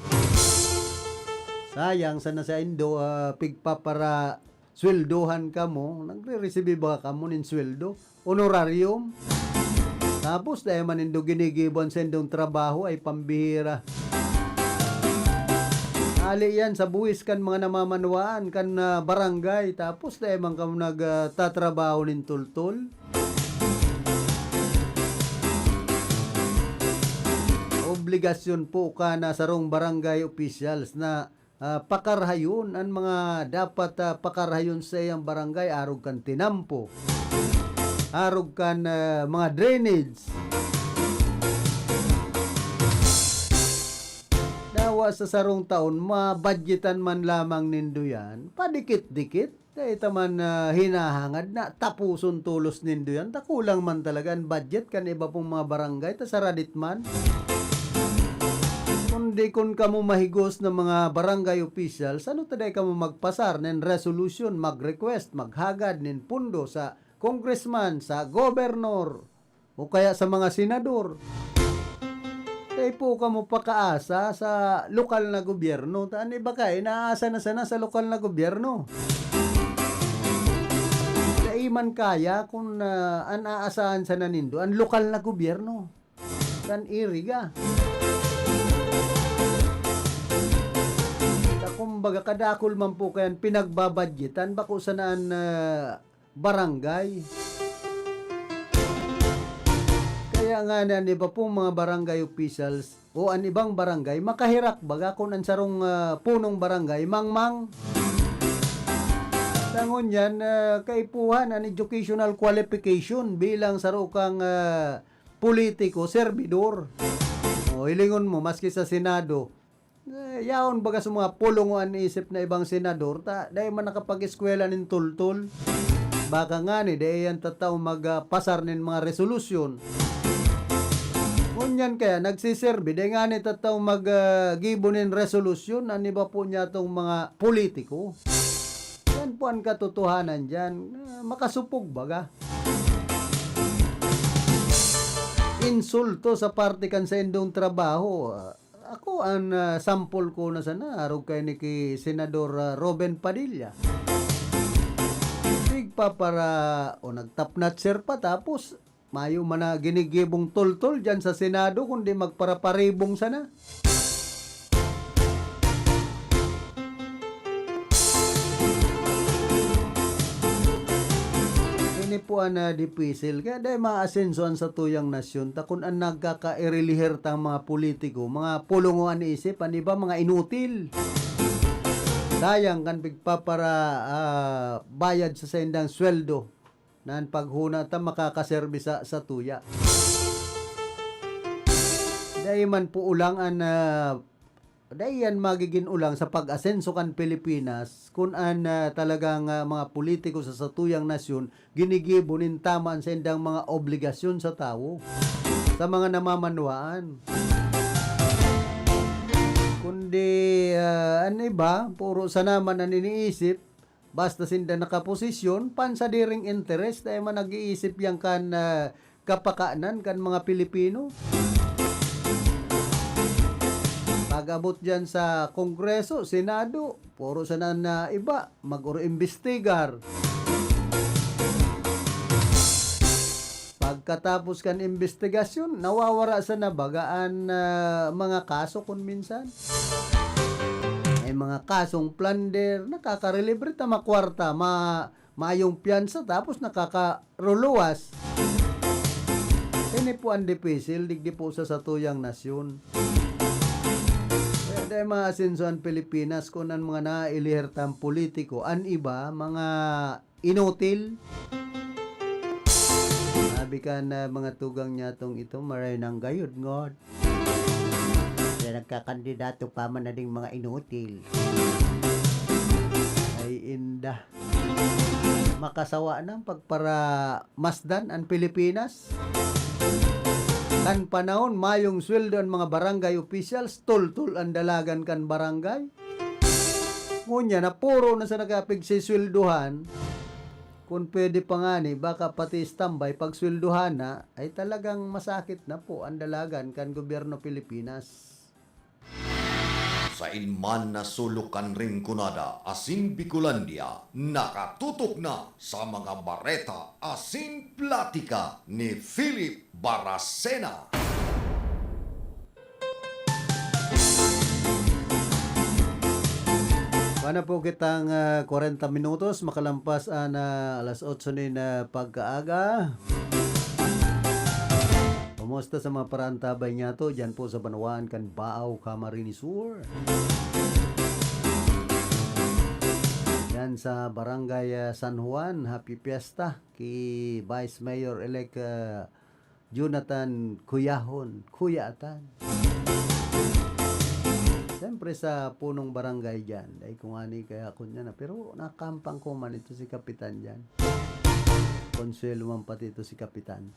Sayang sana sa indo pigpa para sweldohan ka mo, nagre-receive ba ka mo nin sweldo? Honorarium? Tapos dahil manindo ginigibon sa indong trabaho ay pambihira. Ali yan sa buwis kan mga namamanwaan kan barangay. Tapos dahil man ka nagtatrabaho nin tultul. Obligasyon po ka na sarong barangay officials na pakarhayon ang mga dapat pakarhayon sa iyang barangay. Arog kan tinampo, arog kan mga drainage. Dawa sa sarong taon mabudgetan man lamang nindo yan, padikit-dikit dahil taman hinahangad na tapuson tulos nindo yan. Takulang man talaga ang budget kan iba pong mga barangay tasaradit man. Kundi kung kamo mahigos ng mga barangay officials, ano taday kamo magpasar ng resolution, mag-request, maghagad ng pundo sa congressman, sa governor, o kaya sa mga senador. Tayo po kamo pakaasa sa lokal na gobyerno. Taan iba ka, inaasa na sana sa lokal na gobyerno. Daiman kaya kung anaasahan sa nanindo, ang lokal na gobyerno. San Iriga. Kumbaga kadakol man po kayan pinagbabadgetan bako sanaan barangay. Kaya nga na iba pong mga barangay officials o an ibang barangay makahirak baga kung ang sarong punong barangay mangmang. Tangon yan kaipuhan an educational qualification bilang sarukang politiko, servidor. O ilingon mo maski sa Senado. Yaon baga sa mga pulunguan isip na ibang senador dahil man nakapag-eskwela nin tultul. Baka nga ni dahil yan tataw magpasar nin mga resolusyon. Kunyan kaya nagsiserbi dahil nga ni tataw mag-gibo nin resolusyon ani ba po niya itong mga politiko. Yan po ang katotohanan dyan. Makasupog baga. Insulto sa parte kan sa indong trabaho. Ako ang sample ko na sana arog kay ni Senador Robin Padilla. Tigpa para o nagtapnat sir pa tapos mayo man na ginigibong tultol dyan sa Senado kundi magparaparibong sana. Ini po ang dipisil kaya dahil maasensoan sa tuyang nasyon takon ang nagkakairelihir tang mga politiko mga pulunguan isip ani ba mga inutil sayang kan bigpa para bayad sa sendang sweldo nan paghuna ta makakaserbi sa tuya dahil man po ulang ang dahil yan magiging ulang sa pag-asenso kan Pilipinas kung an talagang mga politiko sa satuyang nasyon ginigibunin tamaan sa indang mga obligasyon sa tao sa mga namamanwaan. Kundi ano ba, puro sa naman ang iniisip basta sinda nakaposisyon pansadiring interest dahil man nag-iisip yan kan kapakanan kan mga Pilipino. Pag-abot dyan sa Kongreso, Senado, puro sana na iba, mag-imbestigar. Pagkatapos kan investigasyon, nawawara sa nabagaan mga kaso kung minsan. May mga kasong plunder, nakakarelibre ta makwarta, mayong piyansa, tapos nakakaruluwas. Ini po ang dipisil, digdi po sa tuyang nasyon. Kaya dahil mga asensuan Pilipinas, kung ang mga nailihirtang politiko, an iba, mga inutil. Sabi ka na mga tugang niya tong ito, maray ng gayod, ngod. Kaya nagkakandidato pa man na ding mga inutil. Ay inda. Makasawa ng pagpara masdan ang Pilipinas. Kan panahon, mayong sweldo ang mga barangay officials, tul-tul ang dalagan kan barangay. Ngunya na puro na sa nagapigsisilduhan, kung pwede pa nga ni, baka pati standby pag swelduhan na, ay talagang masakit na po ang dalagan kan gobyerno Pilipinas. Sa inman na sulukan ring kunada asin Bicolandia, nakatutok na sa mga bareta asin platika ni Philip Baracena. Paano po kitang 40 minutos makalampas alas 8 na pagkaaga. Kumusta sa mga parantabay niya to dyan po sa Banawaan kan Baaw, Camarines Sur. Yan sa Barangay San Juan, Happy Fiesta kay Vice Mayor-elect Jonathan Cuyahon, Cuyatan. Siyempre sa punong barangay dyan, ay kung ani kaya ako niya na, pero nakampang ko man ito si Kapitan dyan. Consuelo man pati ito si Kapitan.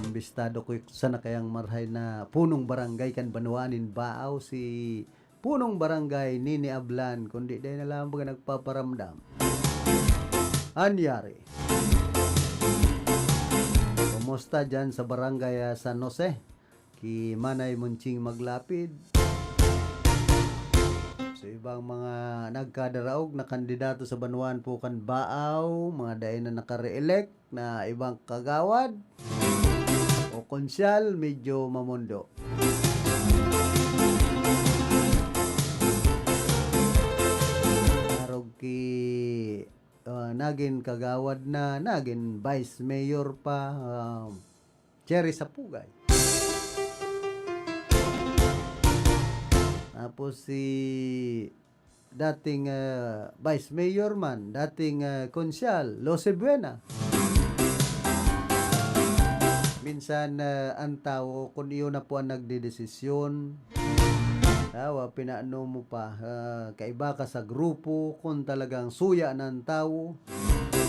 Imbestado ko sana kayang marhay na punong barangay kan Banuanin Baaw si punong barangay Nini Ablan, kundi dahil na lang baga nagpaparamdam. Anyari. Kumusta dyan sa barangay San Jose? Ki Manay Munching Maglapid. So ibang mga nagkadaraog na kandidato sa Banuan po kan Baaw, mga daay na naka-re-elect na ibang kagawad o konsyal, medyo mamundo. Narog ki naging kagawad na, naging vice mayor pa, Cherry Sapugay. Tapos si dating vice mayor man, dating konsyal, Lose Buena. Minsan ang tao, kung iyon na po ang nagdidesisyon, tawa, pinaano mo pa, kaiba ka sa grupo, kung talagang suya ng tao,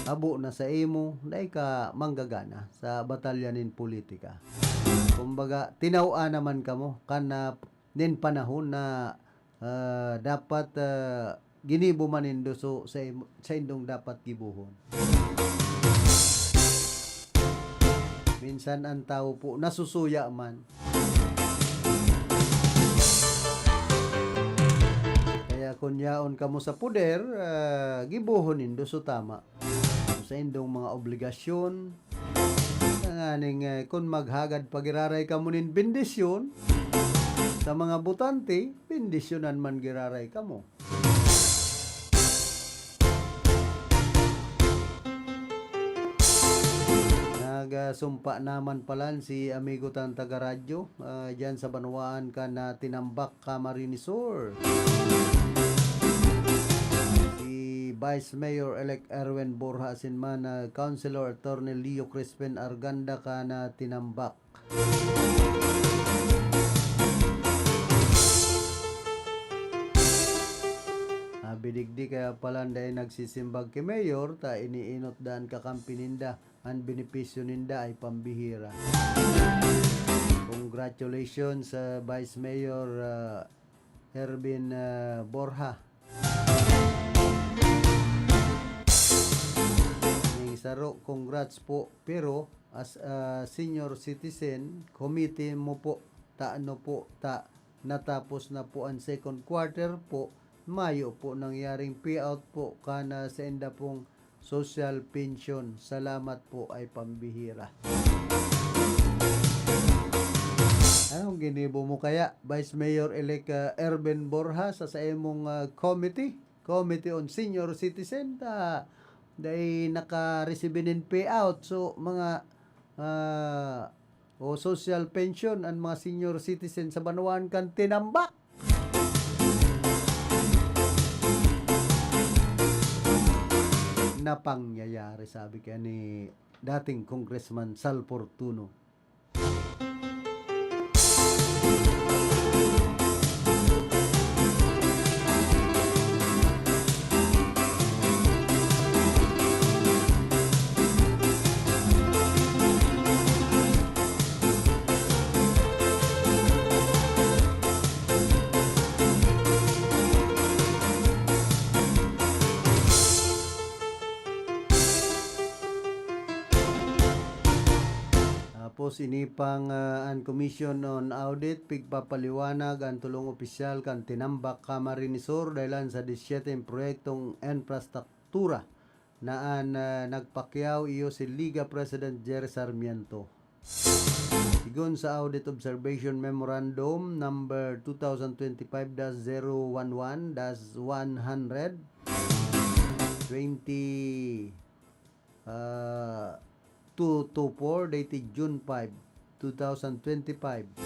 abo na sa imo, dahil ka manggagana sa batalyanin politika. Kumbaga, tinawa naman ka mo, kana din panahon na dapat ginibo manindo so sa indong dapat gibuhon. Minsan ang tao po nasusuya man. Kaya kung yaon ka mo sa puder, gibuhon nindo so tama. Sa indong mga obligasyon, nganing kung maghagad pagiraray ka mo nin bendisyon, sa mga butante, bendisyonan man giraray ka mo. Nagsumpa naman pala si amigo tang taga-radyo dyan sa Banuaan ka na tinambak Camarines Sur. Si Vice Mayor-elect Erwin Borja Sinman, Councilor Attorney Leo Crispin Arganda ka na tinambak. Bidigdi kaya pala dahil nagsisimbag kay Mayor, ta iniinot daan kakampininda, ang benepisyo ninda ay pambihira. Congratulations sa Vice Mayor Erwin Borja. Saro, congrats po, pero as a senior citizen, committee mo po natapos na po ang second quarter po, Mayo po nangyaring payout po kana sa enda pong social pension. Salamat po ay pambihira. Anong ginibo mo kaya, Vice Mayor-elect Erben Borja sa imong committee on senior citizen dahil naka-receive in payout so mga o social pension ang mga senior citizen sa Banuan kan tinambak. Napangyayari, sabi kaya ni dating Congressman Sal Fortuno. Tapos inipang ang Commission on Audit pigpapaliwanag ang tulong opisyal kan tinambak Camarines Sur dahilan sa 17 proyektong infrastruktura na nagpakyaw iyo si Liga President Jerry Sarmiento. Sigon sa Audit Observation Memorandum number 2025-011-100 224 dated June 5, 2025.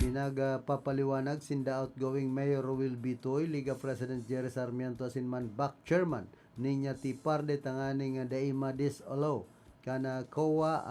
Pinagpapaliwanag sinda outgoing Mayor Rowel Bitoy, Liga President Jerry Sarmiento asinman back chairman ninya ti parde tanganing daima disalaw kana COA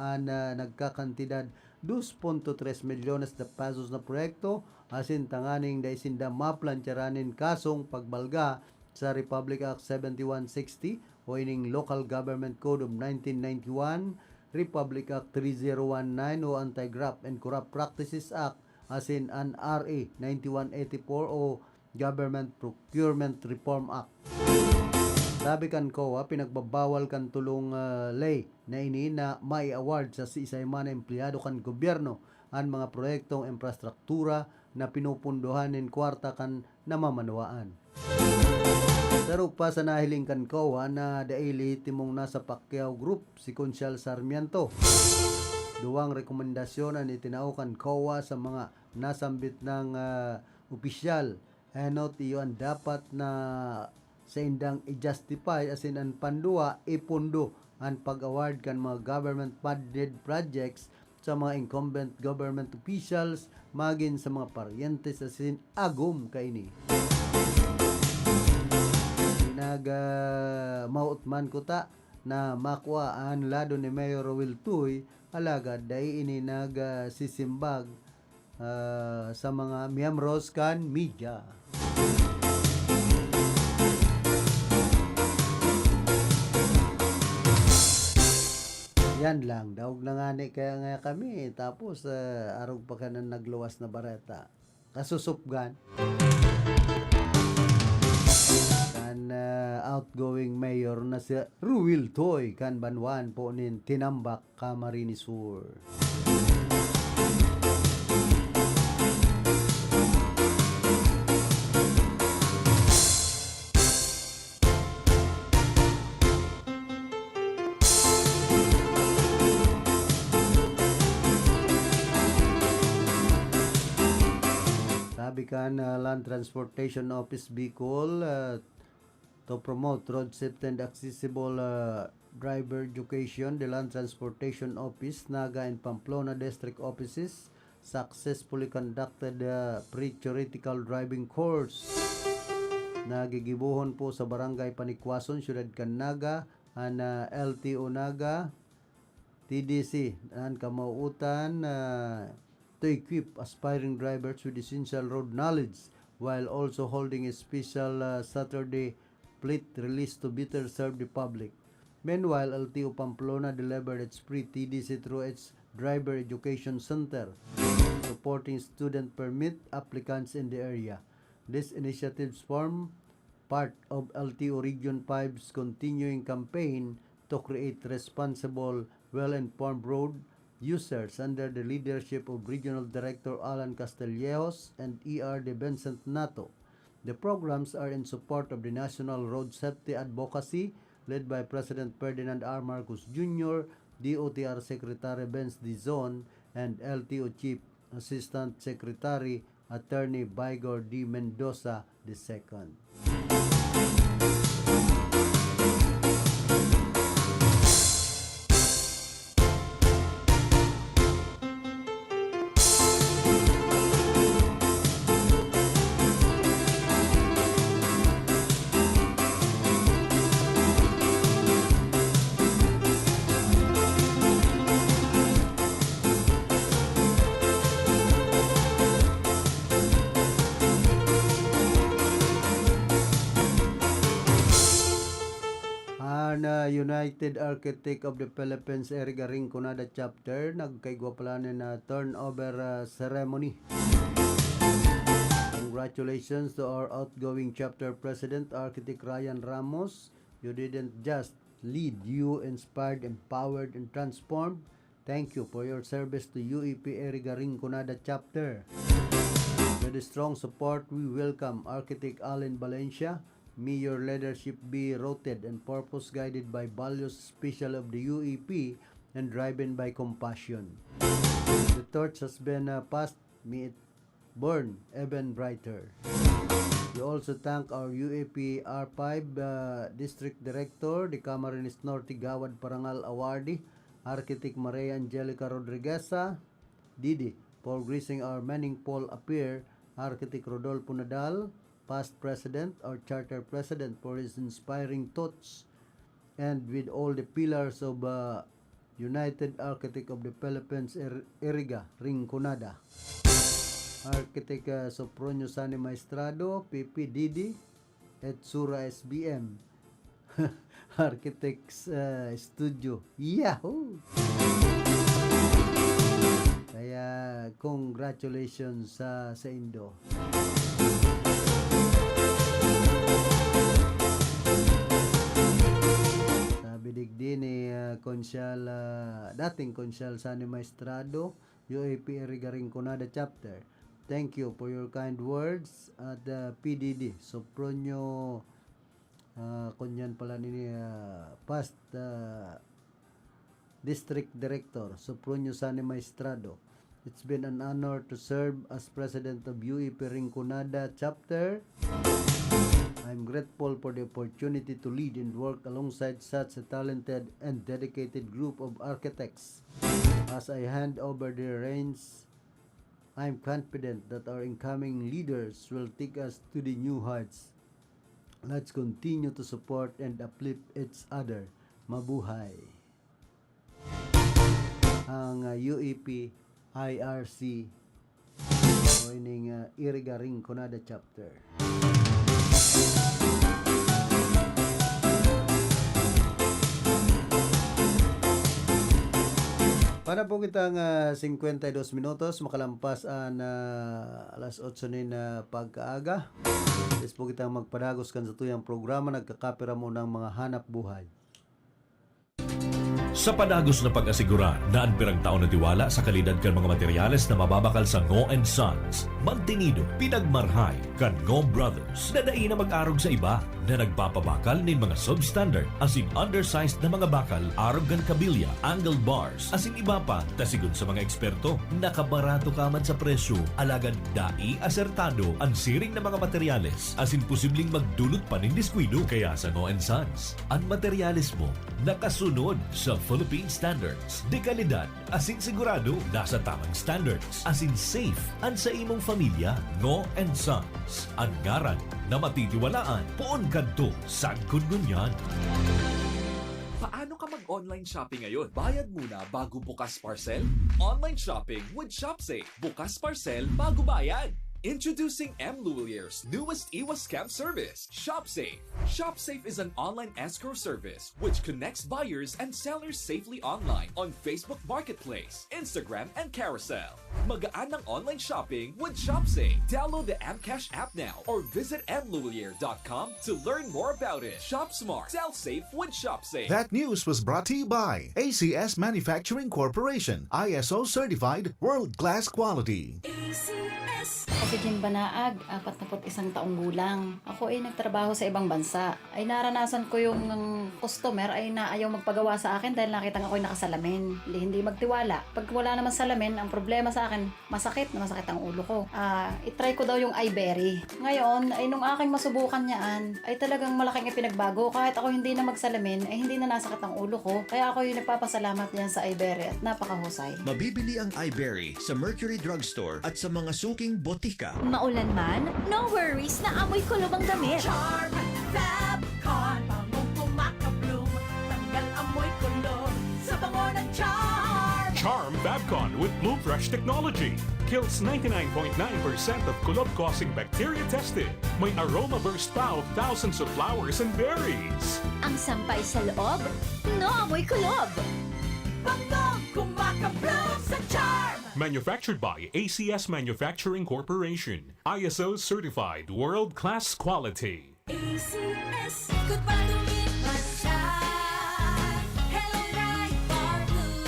nagkakantidad 2.3 milyones na pesos na proyekto asin tanganing da isinda maplantyaranin kasong pagbalga sa Republic Act 7160 o ining Local Government Code of 1991, Republic Act 3019 o Anti-Graft and Corrupt Practices Act asin an RA 9184 o Government Procurement Reform Act. Sabi kan COA, pinagbabawal kan tulong lay na ini na may award sa isa-isay man empleyado kan gobyerno ang mga proyektong infrastruktura na pinupunduhan ng kwarta kan namamanuaan. Pero pa sa nahiling kan COA na daili timong nasa Pacquiao Group si Consial Sarmiento. Duwang rekomendasyon ang itinaukan COA sa mga nasambit ng opisyal. Henot iyon dapat na sa indang i-justify asin ang pandua ipundo ang pag-award kan mga government funded projects sa mga incumbent government officials magin sa mga paryentes asin agum kaini. Mautman ko ta na makuha ang lado ni Mayor Rowel Tuy alagad dahil ini sisimbag sa mga miyembros kan media. Yan lang, daog na nga ni kaya nga kami tapos arog pa ka na nagluwas na bareta kasusupgan outgoing mayor na si Rowel Tuy kan Banwan po nin tinambak Camarines Sur. Sabi kan Land Transportation Office Bicol to promote road safety and accessible driver education, the Land Transportation Office, Naga and Pamplona District Offices successfully conducted a pre-theoretical driving course. Nagigibuhon po sa Barangay Panikwason, Syudad Canaga, and LTO Naga, TDC, and kamauutan to equip aspiring drivers with essential road knowledge while also holding a special Saturday fleet release to better serve the public. Meanwhile, LTO Pamplona delivered its pre-TDC through its Driver Education Center, supporting student permit applicants in the area. These initiatives form part of LTO Region 5's continuing campaign to create responsible, well-informed road users under the leadership of Regional Director Alan Castillejos and E.R. de Vincent Nato. The programs are in support of the National Road Safety Advocacy led by President Ferdinand R. Marcos Jr., DOTR Secretary Benz Dizon, and LTO Chief Assistant Secretary Attorney Vigor D. Mendoza II. United Architect of the Philippines Eriga Rinconada Chapter nagkaigwapalanin na turnover ceremony. Congratulations to our outgoing chapter president, Architect Ryan Ramos. You didn't just lead, you inspired, empowered, and transformed. Thank you for your service to UEP Eriga Rinconada Chapter. With the strong support, we welcome Architect Allen Valencia. May your leadership be rooted and purpose-guided by values special of the UEP and driven by compassion. The torch has been passed, may it burn even brighter. We also thank our UEP R5 District Director, the Camarines Norte Gawad Parangal Awardee, Architect Maria Angelica Rodrigueza, Didi, for gracing our meaningful appear, Architect Rodolfo Nadal, past president or charter president, for his inspiring thoughts, and with all the pillars of United Architect of the Philippines Eriga Rinconada, Architect Sopronio Sani Maestrado, PP Didi, Etsura SBM, Architects Studio, yahoo! Kaya congratulations sa Indo. Bidigdi ni Konsyal, dating Konsyal Sani Maestrado, UAP Eriga Rinconada Chapter. Thank you for your kind words at PDD, Sopronio, kunyan pala ni past District Director, Sopronio Sani Maestrado. It's been an honor to serve as President of UAP Rinconada Chapter. I'm grateful for the opportunity to lead and work alongside such a talented and dedicated group of architects. As I hand over the reins, I'm confident that our incoming leaders will take us to the new heights. Let's continue to support and uplift each other. Mabuhay! Ang UEP IRC joining Eriga Rinconada Chapter. Para po kitang 52 minutos makalampas ang alas 8 na pagkaaga. Yes po kitang magpadagos kan sa tuyang programa nagkakapira mo ng mga hanap buhay. Sa padagos na pag-asiguran na ang pirang taon na tiwala sa kalidad kan mga materyales na mababakal sa Ngo & Sons, mantinido, pinagmarhay kan Ngo Brothers na dai na mag-arog sa iba na nagpapabakal nin mga substandard as in undersized na mga bakal, arog kan kabilya, angled bars, as in iba pa, tasigon sa mga eksperto, nakabarato ka man sa presyo, alagan dai asertado ang siring na mga materyales as in posibleng magdulot pa nin diskwido. Kaya sa Ngo & Sons, ang materyales mo nakasunod sa Philippine standards. De kalidad, asin sigurado, nasa tamang standards. Asin safe, ang sa imong pamilya. Ngo & Sons, ang ngaran na matitiwalaan. Poon kadto, sad kun ngunyan. Paano ka mag-online shopping ngayon? Bayad muna bago bukas parcel? Online shopping with ShopSafe. Bukas parcel bago bayad. Introducing M. Luelier's newest iwas scam service, ShopSafe. ShopSafe is an online escrow service which connects buyers and sellers safely online on Facebook Marketplace, Instagram, and Carousel. Magaan ng online shopping with ShopSafe. Download the Mcash app now or visit mluelier.com to learn more about it. Shop smart, sell safe with ShopSafe. That news was brought to you by ACS Manufacturing Corporation, ISO certified, world-class quality. Ako si Jim Banaag, 41 taong gulang. Ako ay nagtrabaho sa ibang bansa. Ay naranasan ko yung customer ay naayaw magpagawa sa akin dahil nakita ako'y nakasalamin. Hindi magtiwala. Pag wala naman salamin, ang problema sa akin, masakit ang ulo ko. Itry ko daw yung iBerry. Ngayon, ay nung aking masubukan niyaan, ay talagang malaking ipinagbago. Kahit ako hindi na magsalamin, ay hindi na nasakit ang ulo ko. Kaya ako yung nagpapasalamat niyan sa iBerry at napakahusay. Mabibili ang iBerry sa Mercury Drugstore at sa mga suking botika. Maulan man, no worries na amoy kulob ang damit. Charm Fabcon, bangong kumakabloom, tanggal amoy kulob sa bango ng Charm. Charm Fabcon with Blue Fresh technology. Kills 99.9% of kulob-causing bacteria tested. May aroma burst pa of thousands of flowers and berries. Ang sampay sa loob, no amoy kulob. Bangong kumakabloom sa Charm. Manufactured by ACS Manufacturing Corporation. ISO certified world-class quality. ACS, good pa lumipas siya. Hello, Right Bar Blue.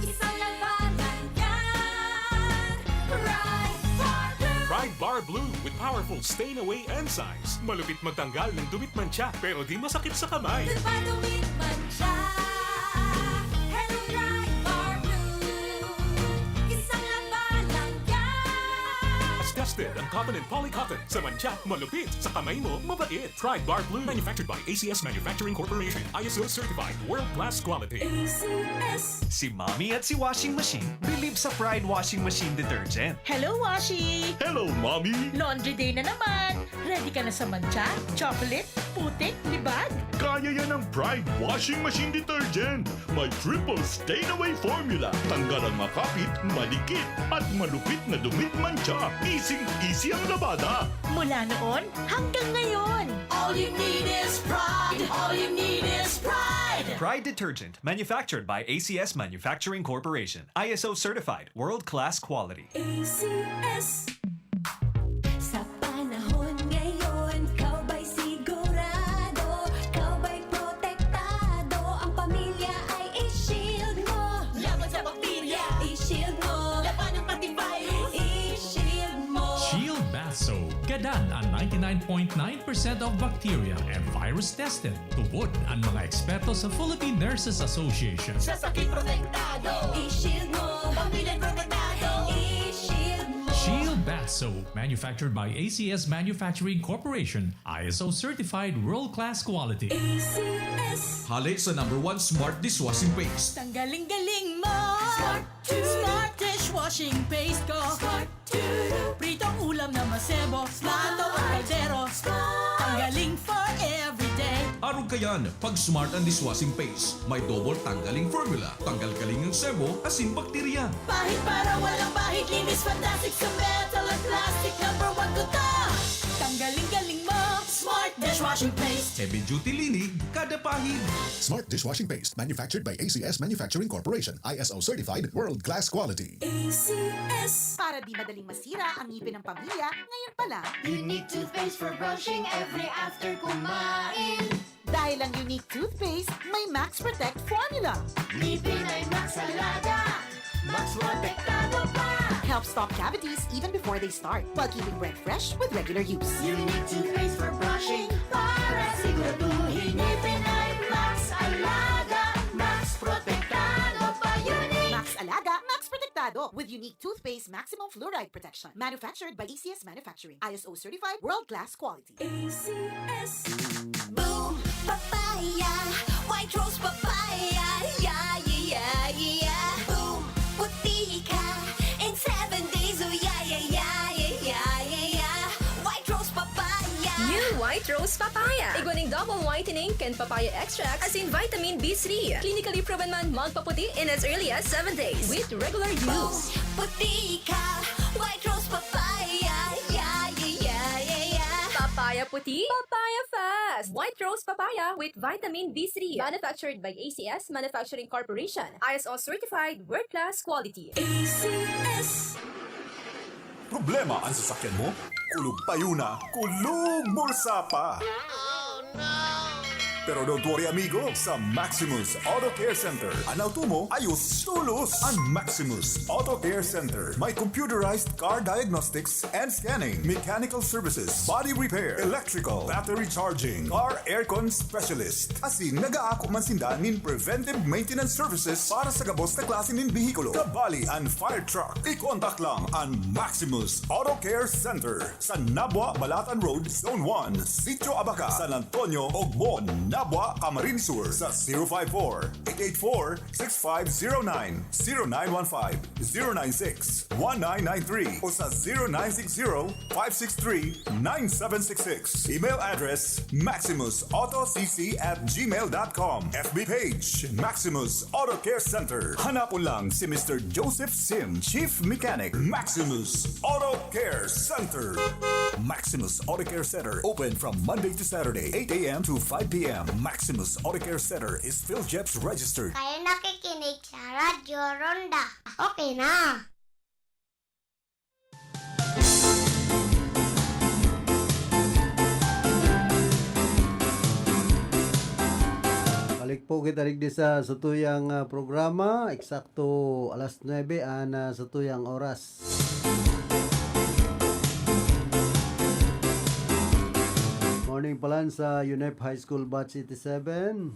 Isang labanan yan. Right Bar Blue. Pride Bar Blue with powerful stain-away enzymes. Malupit magtanggal ng dumit mancha pero di masakit sa kamay. Good pa lumipas siya. Hello, Right Bar Blue. Isang labanan yan. As tested ang cotton and polycotton. Sa mancha, malupit. Sa kamay mo, mabait. Pride Bar Blue. Manufactured by ACS Manufacturing Corporation. ISO certified world-class quality. ACS. Si Mommy at si Washing Machine believe sa Pride Washing Machine Detergent. Hello, Washi! Hello, Mommy! Laundry day na naman! Ready ka na sa mancha, chocolate, putik, libag? Kaya yan ang Pride Washing Machine Detergent. May triple stain-away formula. Tanggal ang makapit, malikit, at malupit na dumit mancha. Easy ang labada. Mula noon hanggang ngayon. All you need is pride. All you need is pride. Pride Detergent, manufactured by ACS Manufacturing Corporation. ISO certified, world-class quality. ACS. Sa panahon ngayon, kau ba'y sigurado? Kau ba'y protektado? Ang pamilya ay i-shield mo. Laban sa bakterya. I-shield mo. Laban ng pati virus. I-shield mo. Shield Bath Soap. Gadan ang 99.9% of bacteria and virus tested. Tubod ang mga eksperto sa Philippine Nurses Association. Sa sakit protektado. I-shield mo. Pamilya protektado. I-shield mo. Shield Bath Soap, manufactured by ACS Manufacturing Corporation, ISO certified world-class quality. ACS. Hali sa #1 Smart Dishwashing Paste. Tanggaling-galing mo. Smart dishwashing paste ko. Pritong ulam na masebo. Plato o kaldero. Tanggaling for everyday. Araw kayan, pag Smart ang Dishwashing Paste, may double tanggaling formula. Tanggal kaling ng sebo, asin bakterya. Pahit para walang bahid. Linis fantastic sa metal at plastic. #1 ko to. Tanggaling-galing mo. Smart dishwashing paste. Heavy duty linig, kada pahid. Smart Dishwashing Paste, manufactured by ACS Manufacturing Corporation. ISO certified, world-class quality. ACS. Para di madaling masira ang ngipin ng pamilya, ngayon pa lang. Unique toothpaste for brushing every after kumain. Dahil ang unique toothpaste, may Max Protect formula. Ngipin ay Max Alaga. Max protektado pa. Helps stop cavities even before they start, while keeping breath fresh with regular use. Unique toothpaste for brushing para siguraduhin ngipin ay Max Alaga. Max protektado pa. Unique. Max Alaga, Max Protectado with unique toothpaste maximum fluoride protection. Manufactured by ACS Manufacturing. ISO certified, world-class quality. ACS. Boom, papaya, white rose papaya, yeah, yeah, yeah. Boom, puti ka in 7 days, oh yeah, yeah, yeah, yeah, yeah, yeah. White rose papaya. New White Rose Papaya. Iguaning double whitening and papaya extract as in vitamin B3. Clinically proven man magpaputi in as early as 7 days with regular use. Puti ka, white rose papaya. puti? Papaya Fast! White Rose Papaya with vitamin B3. Manufactured by ACS Manufacturing Corporation. ISO certified world-class quality. ACS. Problema ang sasakyan mo? Kulog tayo na, kulog bulsa pa! Pero don't worry amigo, sa Maximus Auto Care Center, ang auto mo ayos tulos. Ang Maximus Auto Care Center may computerized car diagnostics and scanning, mechanical services, body repair, electrical, battery charging, car aircon specialist. Asin nagaako man sinda nin preventive maintenance services para sa gabos na klase nin bihikulo, kabali and fire truck. I-contact lang ang Maximus Auto Care Center sa Nabwa, Balatan Road, Zone 1, Sitio Abaca, San Antonio, Ogbon, Nabwa, Camarines Sur sa 054-884-6509, 0915-096-1993 o sa 0960-563-9766. Email address maximusautocc@gmail.com. FB page Maximus Auto Care Center. Hanapon lang si Mr. Joseph Sim, Chief Mechanic, Maximus Auto Care Center. Maximus Auto Care Center open from Monday to Saturday, 8 a.m. to 5 p.m. Maximus Auto Care Center is PhilJeps registered. Kayo nakikinig sa Radyo Ronda. Okay na. Balik po kita rigdi sa sutuyang programa. Eksakto alas 9 ang sutuyang oras. Morning palan sa UNEP High School Batch 87.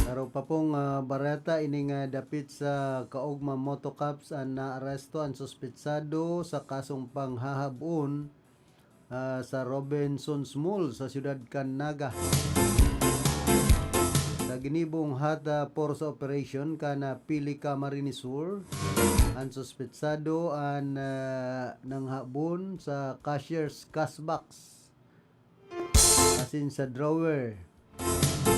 Araw pa pong bareta ining dapit sa kaugma motocops ang naaresto ang suspetsado sa kasong panghahabon sa Robinson's Mall sa siyudad Canaga. Sa ginibong hata por sa operation kana pili Camarines Sur, ang suspetsado ang nanghabon sa cashier's cash box asin sa drawer.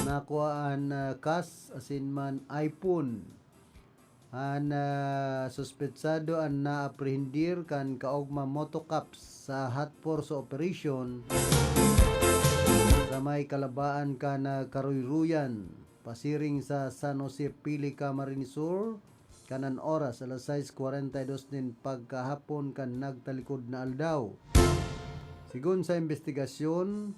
Nakuha ang cash asin man iPhone. Ang suspetsado ang naaprehendir kan kaugma motocops sa hot force operation sa may kalabaan ka na Karuyruyan pasiring sa San Jose Pili Camarines Sur kanan oras alas 6:42 nin pagkahapon kan nagtalikod na aldaw. Sigun sa investigasyon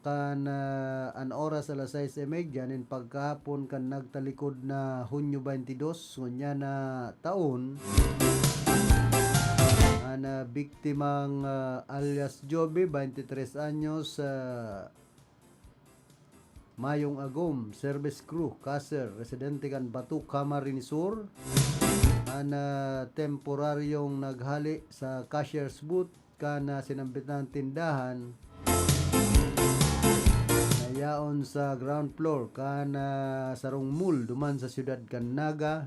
kan an oras alas 6:30 nin pagkahapon kan nagtalikod na Hunyo 22 ngunya na taon na biktimang alias Joby, 23 anyos, Mayong Agum, service crew, caser, residente kan Batu, Camarines Sur, temporaryong naghali sa cashier's booth kana sinambit ng tindahan nayaon sa ground floor kana sarong mall duman sa siyudad Canaga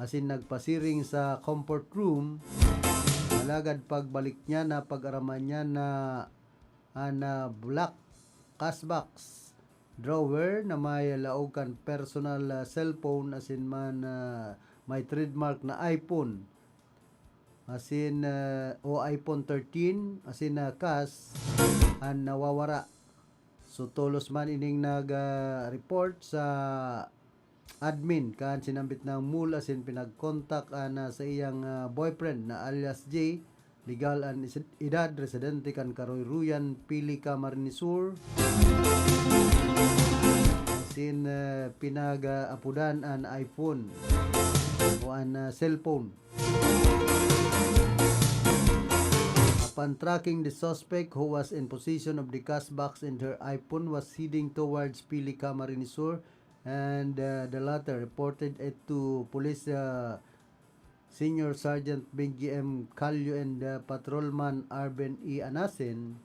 asin nagpasiring sa comfort room. Malagad pagbalik niya na pag-araman niya na black cash box drawer na may laogan personal cellphone asin man may trademark na iPhone asin o iPhone 13 asin cash ang nawawara. So tulos man ining nag-report sa admin kan sinambit ng mall asin pinag-contact sa iyang boyfriend na alias J, legal an edad, residente kan Karuyruyan Pili Camarines Sur asin pinag-apudan an iPhone o an cellphone. Upon tracking the suspect who was in possession of the cash box and her iPhone was heading towards Pili Camarines Sur, and the latter reported it to police Senior Sergeant Benji M. Calyo and Patrolman Arben E. Anasin,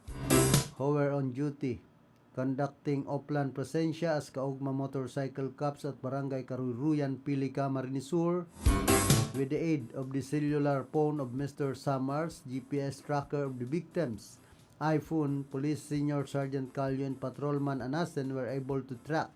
who were on duty conducting upland presensya as kaugma motorcycle cops at Barangay Karuyruyan, Pili Camarines Sur with the aid of the cellular phone of Mr. Summers, GPS tracker of the victims iPhone, Police Senior Sergeant Calio and Patrolman Anasen were able to track.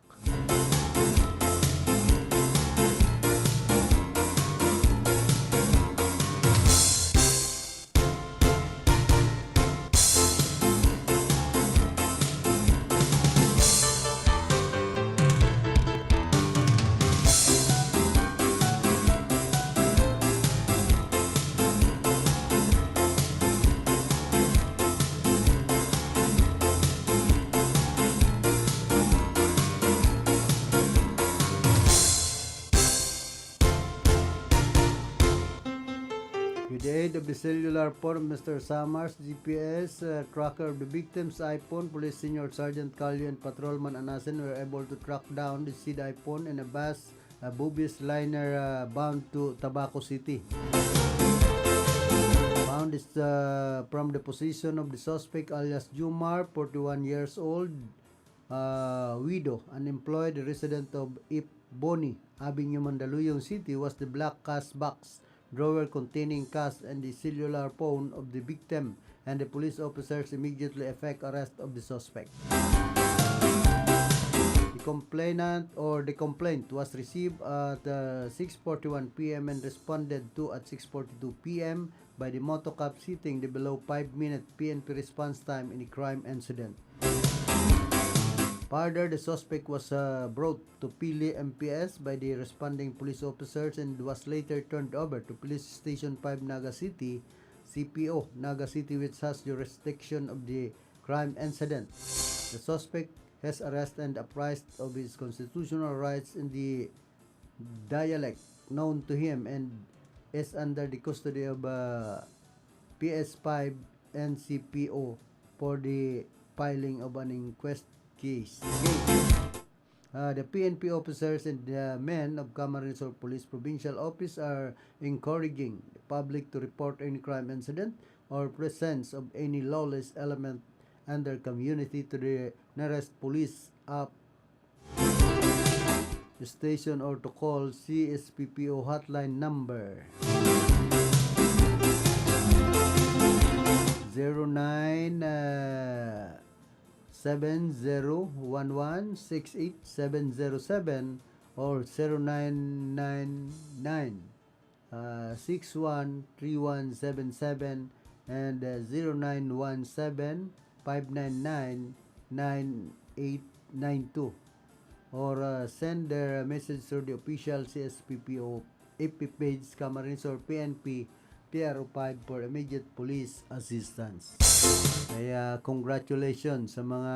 With the aid of the cellular phone, Mr. Samars, GPS tracker of the victim's iPhone, Police Senior Sergeant Calio and Patrolman Anasen were able to track down the seed iPhone in a bus, a Bubis liner bound to Tabaco City. Found is from the position of the suspect alias Jumar, 41 years old, widow, unemployed, resident of Ipboni, Avenue, Mandaluyong City, was the black cash box drawer containing cash and the cellular phone of the victim, and the police officers immediately effect arrest of the suspect. The complaint was received at 6:41 p.m. and responded to at 6:42 p.m. by the motocop sitting the below 5-minute PNP response time in the crime incident. Further, the suspect was brought to Pili MPS by the responding police officers and was later turned over to Police Station 5 Naga City, CPO Naga City, which has jurisdiction of the crime incident. The suspect has arrested and apprised of his constitutional rights in the dialect known to him and is under the custody of PS5 and CPO for the filing of an inquest case. The PNP officers and the men of Camarines Sur Police Provincial Office are encouraging the public to report any crime incident or presence of any lawless element and their community to the nearest police station or to call CSPPO hotline number 097011687707 or 0999-613177 and 0917-599-9892 or send their message through the official CSPPO FB page Camarines or PNP PRO5 for immediate police assistance. Kaya congratulations sa mga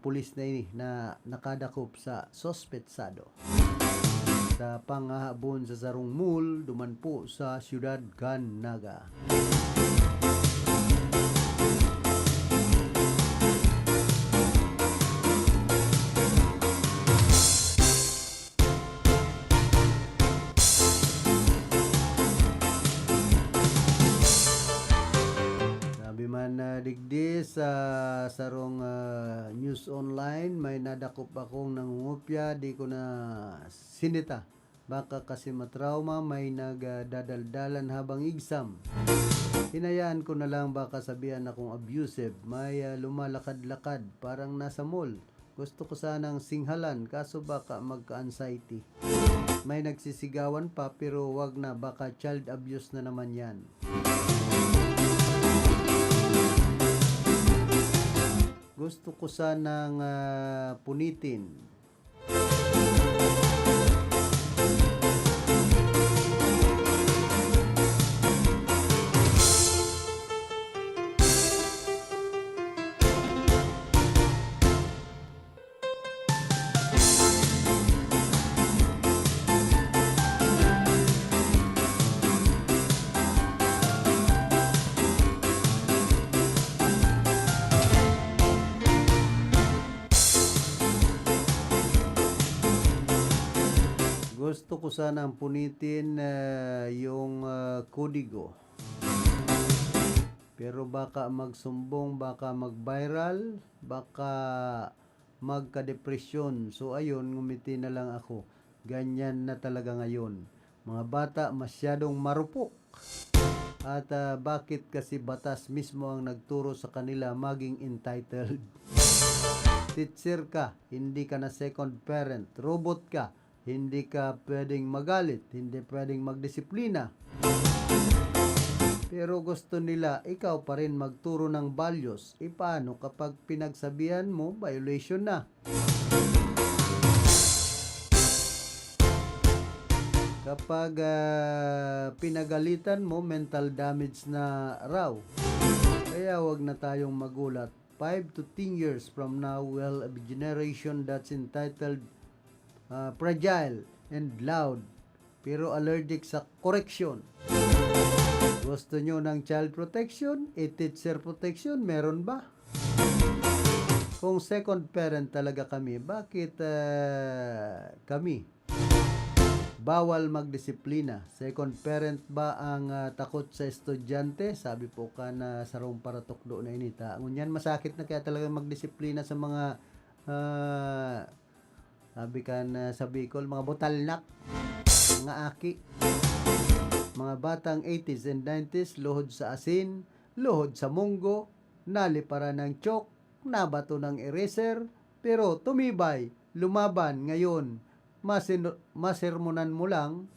pulis na ini na nakadakop sa sospetsado sa panghahabon sa sarong mall duman po sa Siyudad Canaga. Digdi sa sarong news online may nadakop akong nangungupya di ko na sinita baka kasi matrauma may nagdadaldalan habang exam. Hinayaan ko na lang baka sabihan akong abusive, may lumalakad-lakad parang nasa mall. Gusto ko sanang singhalan kaso baka magka-anxiety. May nagsisigawan pa pero wag na baka child abuse na naman yan. Gusto ko sanang punitin. Gusto ko sanang punitin yung kodigo. Pero baka magsumbong, baka mag-viral, baka magka-depresyon. So ayun, ngumiti na lang ako. Ganyan na talaga ngayon. Mga bata masyadong marupok. At bakit kasi batas mismo ang nagturo sa kanila maging entitled? Teacher ka, hindi ka na second parent. Robot ka, hindi ka pwedeng magalit, hindi pwedeng magdisiplina. Pero gusto nila ikaw pa rin magturo ng values. Paano kapag pinagsabihan mo, violation na? Kapag pinagalitan mo, mental damage na raw. Kaya wag na tayong magulat. 5 to 10 years from now, we'll have a generation that's entitled fragile and loud, pero allergic sa correction. Gusto nyo ng child protection? Teacher protection? Meron ba? Kung second parent talaga kami, bakit kami bawal magdisiplina? Second parent ba ang takot sa estudyante? Sabi po ka na sarong paratukdo na inita. Ngunyan masakit na kaya talaga magdisiplina sa mga sabi ka na sa Bicol, mga botalnak, mga aki. Mga batang 80s and 90s, luhod sa asin, luhod sa munggo, nalipara ng chok, nabato ng eraser, pero tumibay, lumaban ngayon. Masermonan mo lang.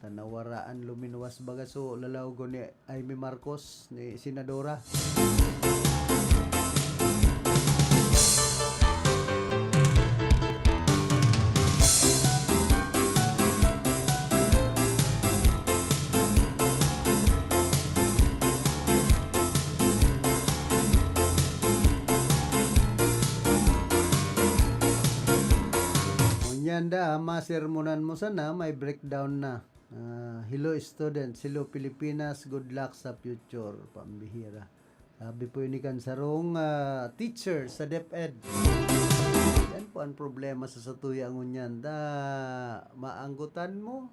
Tanawaraan luminuwas baga so lalawgo ni Amy Marcos ni Senadora. Yanda, masermonan mo sana, may breakdown na. Hello students, hello Pilipinas, good luck sa future. Pambihira. Sabi po ni Kansarong teacher sa DepEd. Yan po ang problema sa satuyang unyan. Maanggutan mo,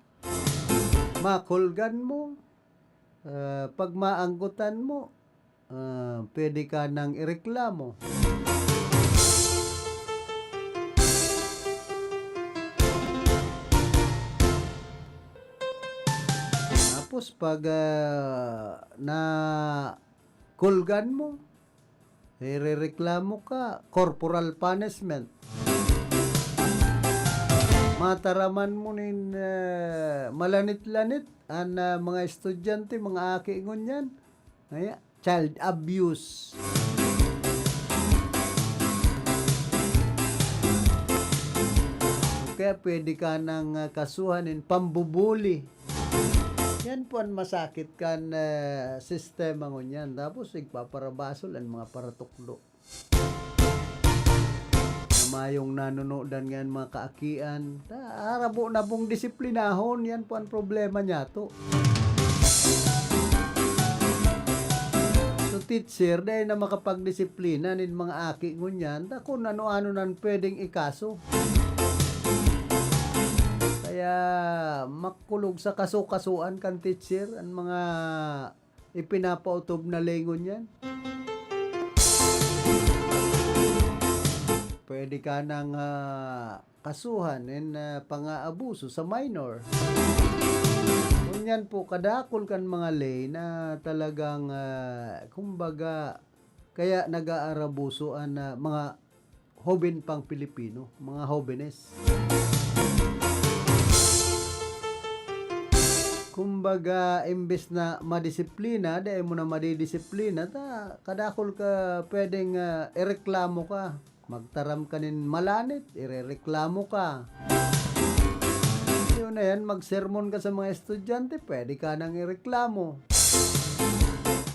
makulgan mo, pag maanggutan mo, pwede ka nang ireklamo. Tapos pag na kulgan mo, irereklamo ka, corporal punishment. Mataraman mo nin malanit-lanit ang mga estudyante, mga aki ngunyan. Child abuse. Kaya pwede ka nang kasuhanin, pambubuli. Yan po ang masakit kan sistema ngunyan. Tapos igpaparabasol ang mga paratuklo. Mayong nanonodan nga mga kaakian. Arabo na pong disiplinahon. Yan po ang problema niya to. So teacher, dahil na makapagdisiplina nin mga aki ngunyan, kung ano-ano nan pwedeng ikaso. Kaya makulog sa kaso-kasuan kan teacher ang mga ipinapautob na lengon yan. Pwede ka nang kasuhan and pang-aabuso sa minor. Kunyan po, kadakol kan mga lay na talagang kumbaga kaya nag-aarabuso ang mga hoben pang Pilipino, mga hobenes. Kumbaga, imbes na madisiplina, dahil mo na madidisiplina, kadakol ka pwedeng ireklamo ka. Magtaram ka nin malanit, irereklamo ka. Yun na yan, magsermon ka sa mga estudyante, pwede ka nang ireklamo.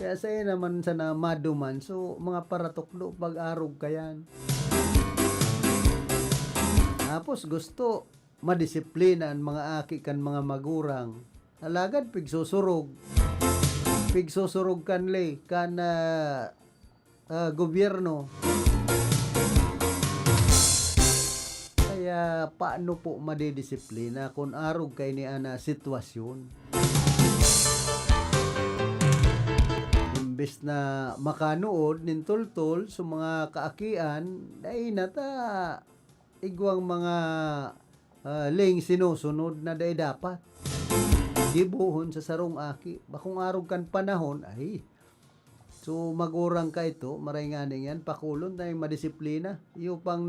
Kaya sa'yo naman sana maduman, so mga paratuklo, pag-arog ka yan. Tapos gusto, madisiplina ang mga aki kan mga magurang. Alagad pigsusurog. Pigsusurog kan lay kan gobyerno. Kaya paano po madidisiplina kung arog kay ni ana sitwasyon? Imbes na makanood nin tultol sa mga kaakian, dahil nata igwang mga ling sinusunod na day dapat. Gibuhon sa sarong aki. Bakong arog kan panahon, ay, so magurang ka ito, maray nga yan, pakulon tayong madisiplina. Iyo pang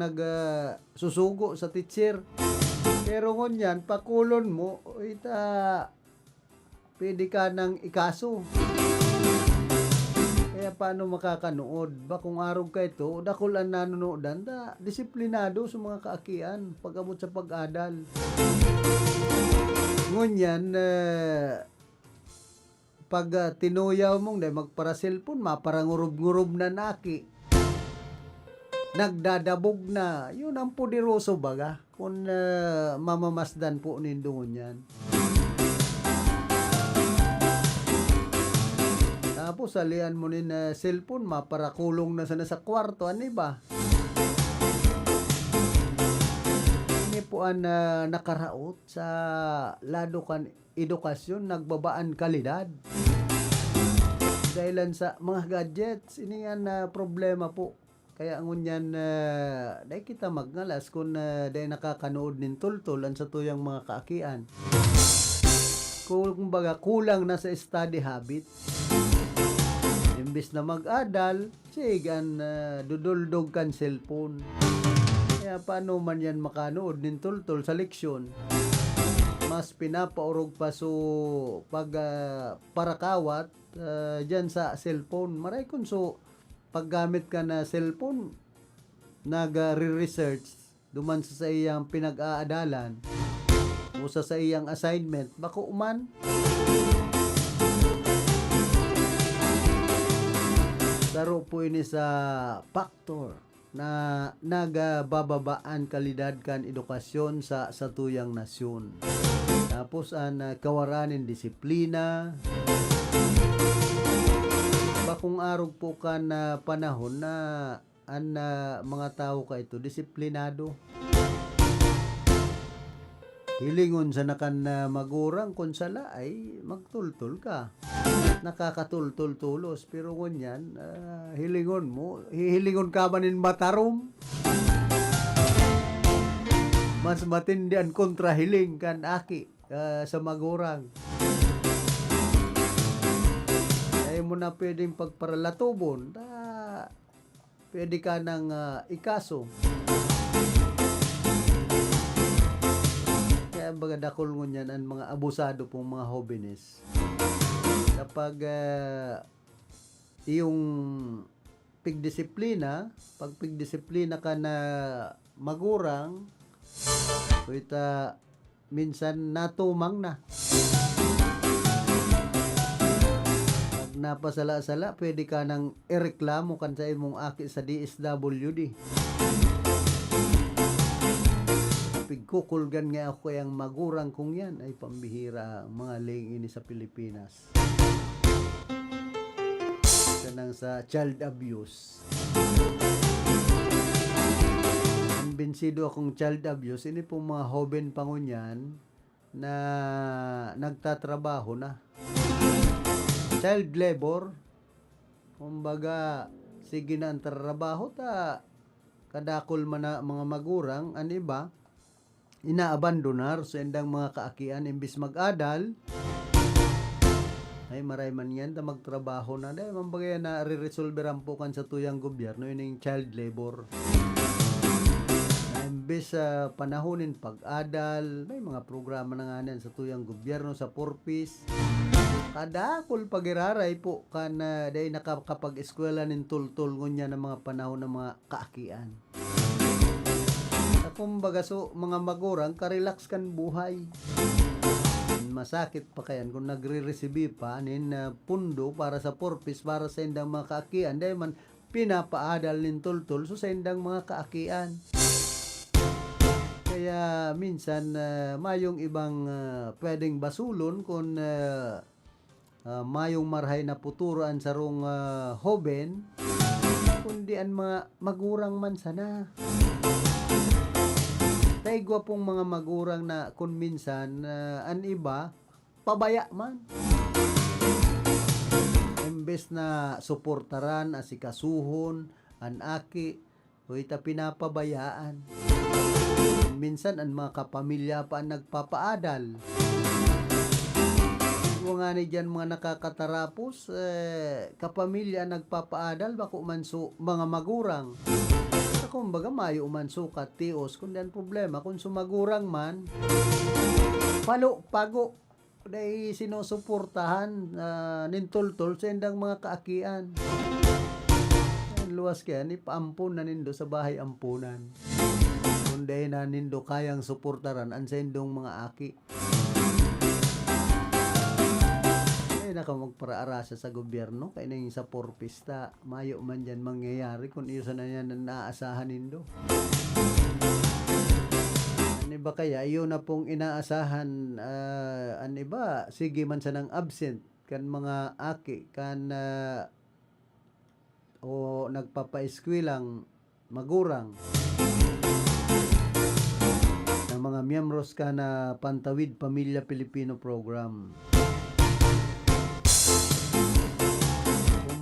susugo sa teacher. Pero ngunyan, pakulon mo, ita, pwede ka nang ikaso. Kaya paano makakanood? Bakong arog ka ito, dakulan nanonoodan, disiplinado sa mga kaakian, pag-abot sa pag-adal. Ngunyan, pag tinuyaw mong dahil magpara cellphone, maparangurub-ngurub na naki. Nagdadabog na. Yun ang pudiroso baga. Kung mamamasdan po nindungon yan. Tapos salian mo nin cellphone, maparakulong na sana sa kwarto. Ano ba? Ini po ang nakaraot sa lado kan edukasyon, nagbabaan kalidad. Dahilan sa mga gadgets, ini yan problema po. Kaya ngunyan, dahil kita magngalas kung dahil nakakanood nin tultulan sa tuyang mga kaakian. Kung baga, kulang na sa study habit. Imbis na mag-adal, sigan, duduldog kan cellphone. Kaya paano man yan makanood nin tultul sa leksyon? Mas pinapaurog pa so pag parakawat dyan sa cellphone. Maray kun so paggamit ka na cellphone, nag-re-research duman sa iyang pinag-aadalan o sa iyang assignment, bako uman. Daro po ini sa factor na nagbababaan kalidad kan edukasyon sa tuyang nasyon. Tapos ang kawaranin disiplina. Bakong arog po ka na panahon na ang mga tao ka ito disiplinado. Hilingon sa nakan magurang kung sala ay magtultul ka. Nakakatultul-tulos. Pero ngunyan, hilingon mo. Hilingon ka manin matarom. Mas matindi ang kontrahiling kan aki sa magurang. Ay mo na pwedeng pagparalatubon. Pwede ka nang ikaso. Kaya baga dakol ngunyan ang mga abusado pong mga hobinis. Kapag iyong pagdisiplina ka na magurang, so ita minsan natumang na. Pag napasala-sala, pwede ka nang ireklamo kan sa imong aki sa DSWD. Pagkukulgan nga ako yung magurang kong yan ay pambihira mga ling ini sa Pilipinas. Kanang sa child abuse. Imbinsido akong child abuse, ini pong mga hoben pangunyan na nagtatrabaho na. Child labor, kumbaga, sige na ang trabaho ta kadakol man na mga magurang, ano ba? Inaabandonar sa endang mga kaakian imbis mag-adal ay maray man yan ta magtrabaho na dahil mambagay na re-resolveran po kan sa tuyang gobyerno yun yung child labor imbis sa panahonin pag-adal may mga programa na nga sa tuyang gobyerno sa purpose kadakol pag-iraray po kan dahil nakakapag-eskwela nin tultul ngunya ng mga panahon ng mga kaakian. Kumbaga so mga magurang karelax kan buhay. Masakit pa kayan kung nagre-receive pa nin pundo para sa purpose para sa indang mga kaakian dahil man pinapaadal nin tultul so sa indang mga kaakian. Kaya minsan mayong ibang pwedeng basulon kung mayong marhay na puturan sa rong hoben kundi ang mga magurang man sana. Tay gwapong mga magurang na kung minsan an iba pabaya man. Imbes na suportaran asikasuhon an aki o ita pinapabayaan. Minsan ang mga kapamilya pa ang nagpapaadal. Kung nga ni dyan mga nakakatarapos, kapamilya ang nagpapaadal, bako man mga magurang. Kumbaga mayo man sukat tios, kung yan problema, kung sumagurang man, pago, dahil sinusuportahan nintultol sa indang mga kaakian. Luwas kaya ni paampun na nindo sa bahay ampunan. Kundi na nindo kayang suportaran ang sa indong mga aki. Naka magparaarasa sa gobyerno kaya na yung sa porpista mayo man dyan mangyayari kung iyo sana yan naasahan nindo. Ano ba kaya iyo na pong inaasahan ano ba sige man sanang absent kan mga aki kan o nagpapa-eskwelang magurang ng mga miyembros ka na Pantawid Pamilya Pilipino Program.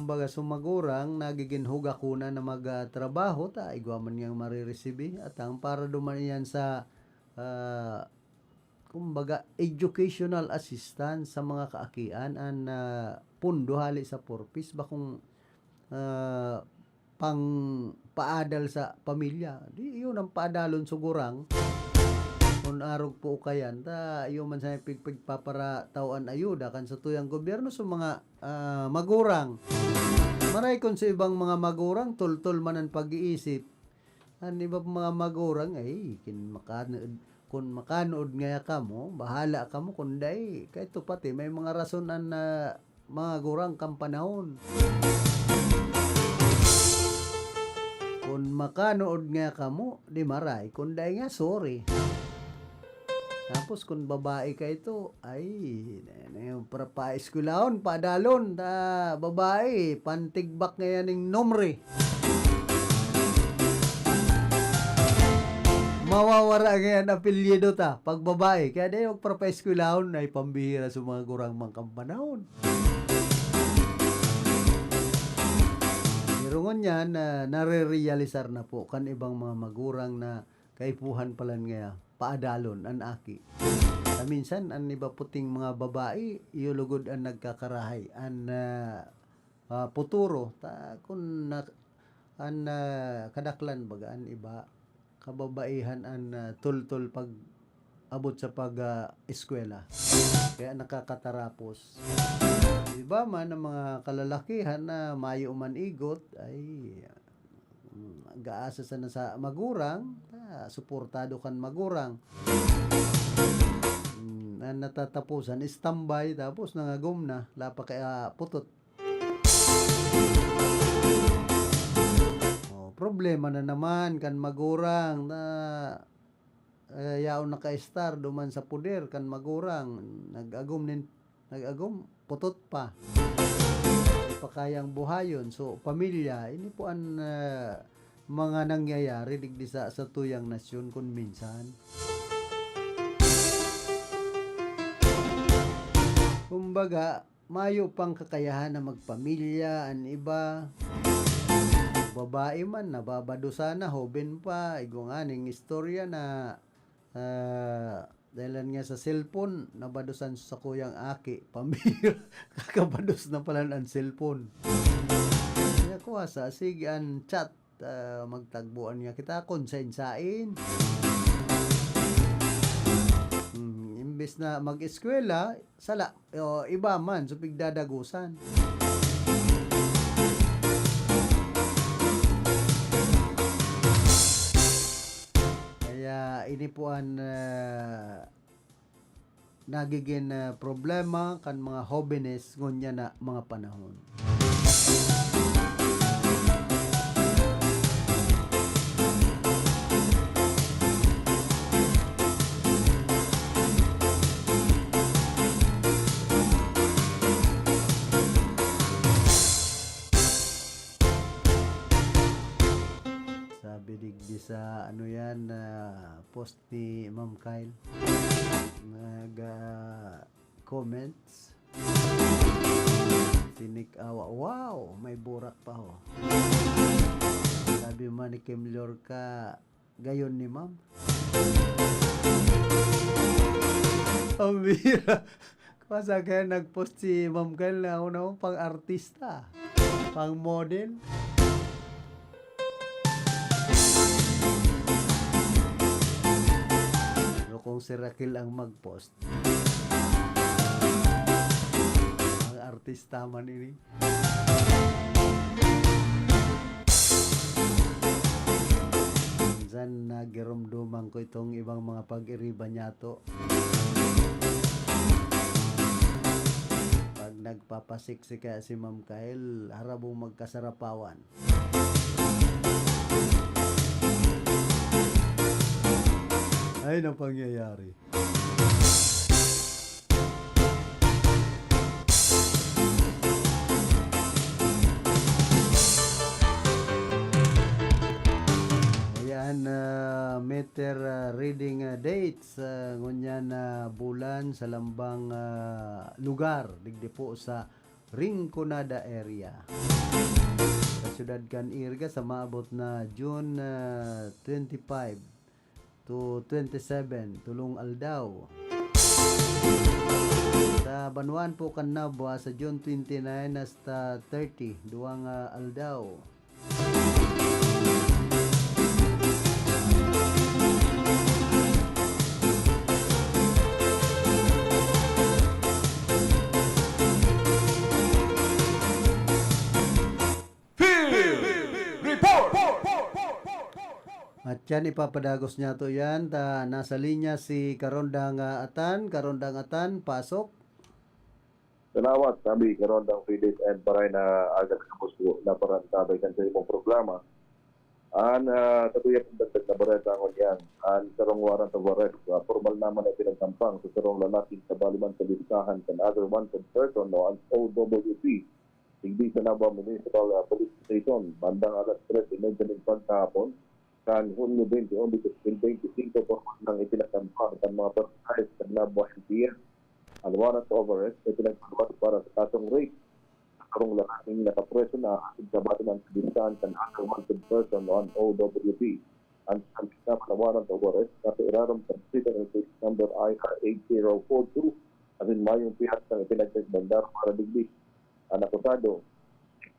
Kumbaga sumagurang nagiging hugakuna na magtrabaho ta igwa man yang mariresibi at ang para duman yan sa kumbaga educational assistance sa mga kaakian an pundo hali sa porpis bakong pang paadal sa pamilya di yun ang paadalon sugurang kung arog po kayan ta iyo man sa pigpapara tawan ayuda kan sa tuyang gobyerno sa mga magurang maray kon sa ibang mga magurang tultol man ang pag-iisip an iba mga magurang ay kung makanood nga kamo bahala kamo kunday kay to pati may mga rason an mga gurang kampanahon kung makanood nga kamo di maray kunday nga sorry. Tapos kung babae ka ito, ay, para pa-eskulahon, padalon, babae, pantigbak ngayon ng nomre. Mawawara ngayon apelyido ta, pag babae. Kaya na yung para pa-eskulahon ay pambihira sa mga gurang mangkampanahon. Pero ngunyan, nare-realisar na po kan ibang mga magurang na kaipuhan palan ngayon. Paadalon an aki. Minsan an iba puting mga babae iulugod ang nagkakarahay an puturo ta kun an kadaklan baga an iba kababaihan an tultul pag abot sa pag eskwela kaya nakakatarapos. Iba man ang mga kalalakihan na mayo man igot ay gaasa sana sa magurang suportado kan magurang natatapusan standby tapos nangagom na lapa kaya putot problema na naman kan magurang na yaon naka-star duman sa puder kan magurang nag-agom putot pa pakayang buhayon so pamilya ini po ang mga nangyayari digdi sa tuyang nasyon kun minsan kumbaga mayo pang kakayahan na magpamilya an iba babae man nababadusa na hoben pa igong aning istorya na dahil nga sa cellphone nabadusan sa kuyang aki pambira kakabadus na pala ang cellphone kaya kuha sa sige ang chat magtagbuan niya kita konsensain imbes na mag-eskwela sala iba man so pigdadagusan kaya ini po ang nagiging problema kan mga hobbiness ngunya na mga panahon. Sabi digdi sa ano yan post ni Ma'am Kyle comments sinik awa wow may burak pa ho sabi man ni Kim Lorca gayon ni Ma'am Ang bira. Kasa kaya nag-post si Ma'am Kyle na una pang artista, pang model. Pero kung si Raquel ang mag-post, ang artista man ini. Minsan nagirumduman ko itong ibang mga pag-iriba niya to. Pag nagpapasiksik kaya si Ma'am Kyle, harabong magkasarapawan. Ay, na pangyayari. Ayan, meter reading dates, ngunyan na bulan sa lambang lugar, digdi po sa Rinconada area. Sa Syudad Canirga, sa maabot na June 25 to 27, tulong aldaw. Sa Banuan po Canabua sa June 29 hasta 30, duwang aldaw. At yan, ipapadagos niya to yan. Nasa linya si Karondang Atan. Karondang Atan, pasok. Salamat kami Karondang Philip and paray na agad kapos po na parang sabay kan sa imong programa. An katuya pong dagdag na bareta ang yan. An sarong warrant of arrest. Formal naman ay pinagtampang sa sarong lalaking sa baliman sa listahan kan other wanted person no ang OWP. Hindi sa Nava Municipal Police Station. Bandang alas 3:30 ng pagkahapon. Kan Hunyo 21, 25 po nang itinatampang ang mga personalis sa Nabwa NPS. Ang warrant of arrest ay pinagpagawa para sa kasong rape. Karong lalaking nakapreso na sa batiman sa listahan kan other wanted person on OWP. Ang sanggit na warrant of arrest na sa iraram sa street and case number IR8042 at in mayong pihak ng ipinagtagbandar para digdig. Ang akusado,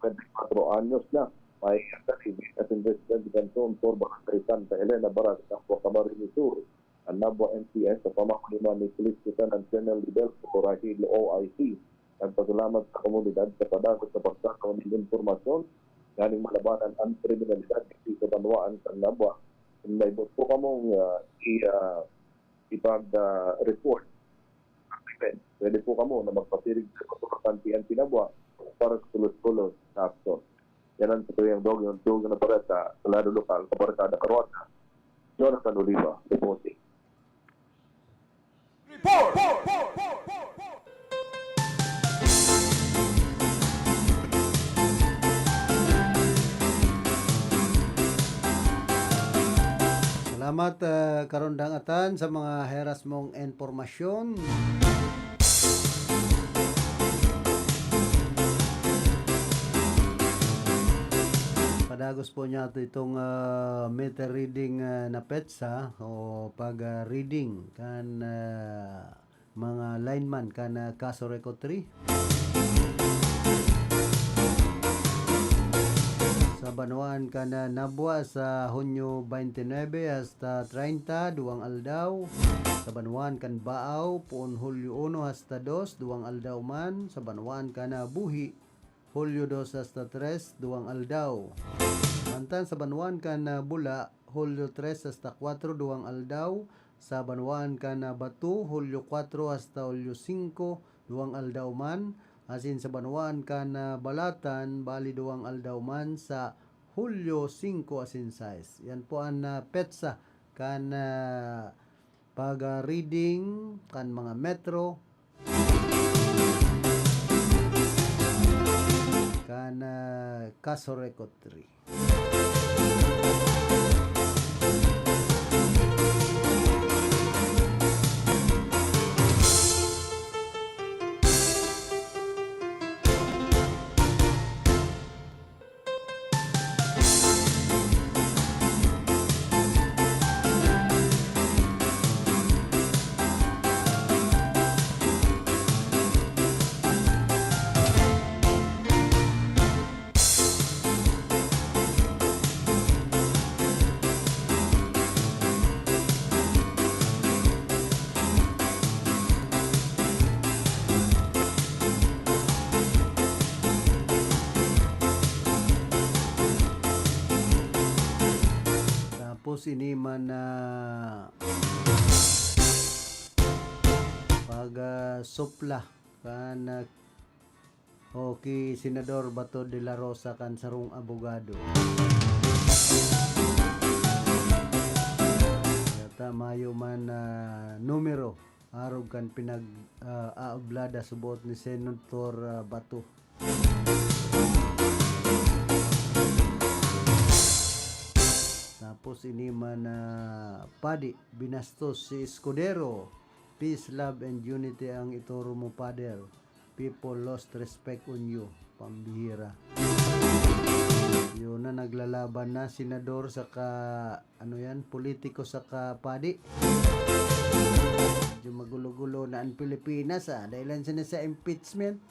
24 anyos na, may activity as in resident Canton for Barangay Santa Elena, Baras, Campo Camarines Sur, ang Nabwa NPS sa pamakuliman ni Police Lieutenant General Lidelso Rahil OIC. Nagpasalamat sa komunidad sa padagos sa pagsakaw ng informasyon galing malabanan ang kriminalidad sa banwaan sa Nabwa. May po kamong ipag-report. Pwede po kamo na magpasirig sa patukasan PNP Nabwa para sa tulos-tulos sa aksyon. Yan ang tutuyang yung dog na pareta sa lado lokal sa Barkada Carota. Jonathan Oliva, reporting. Report! Salamat Karondang Atan sa mga heras mong informasyon. Padagos po niya itong meter reading na petsa o pag-reading kan mga lineman kan Caso Recovery. Sa Banuan kan Nabwa sa Hunyo 29 hasta 30, duwang aldaw. Sa Banuan kan Baaw, puon Hulyo 1 hasta 2, duwang aldaw man. Sa Banuan kan Buhi, Hulyo 2 hasta 3, duwang aldaw. Mantan sa Banuan kan Bula, Hulyo 3 hasta 4, duwang aldaw. Sa Banuan kan Batu, Hulyo 4 hasta Hulyo 5, duwang aldaw man. Asin sa Banuan kan Balatan, bali duwang aldaw man sa Hulyo 5 asin 6. Yan po ang petsa kan pag-reading kan mga metro kan Caso Recovery. Tapos ini man na pag supla kan okay, Senador Bato de la Rosa kan sarong abogado. Yata mayo man numero arog kan pinag aablada subot ni Senator Bato. Tapos ini man padi binastos si Escudero. Peace, love, and unity ang ituro mo, Father. People lost respect on you. Pambihira. Yun na naglalaban na senador saka politiko saka padi. Medyo magulo-gulo na ang Pilipinas dahilan sila sa impeachment.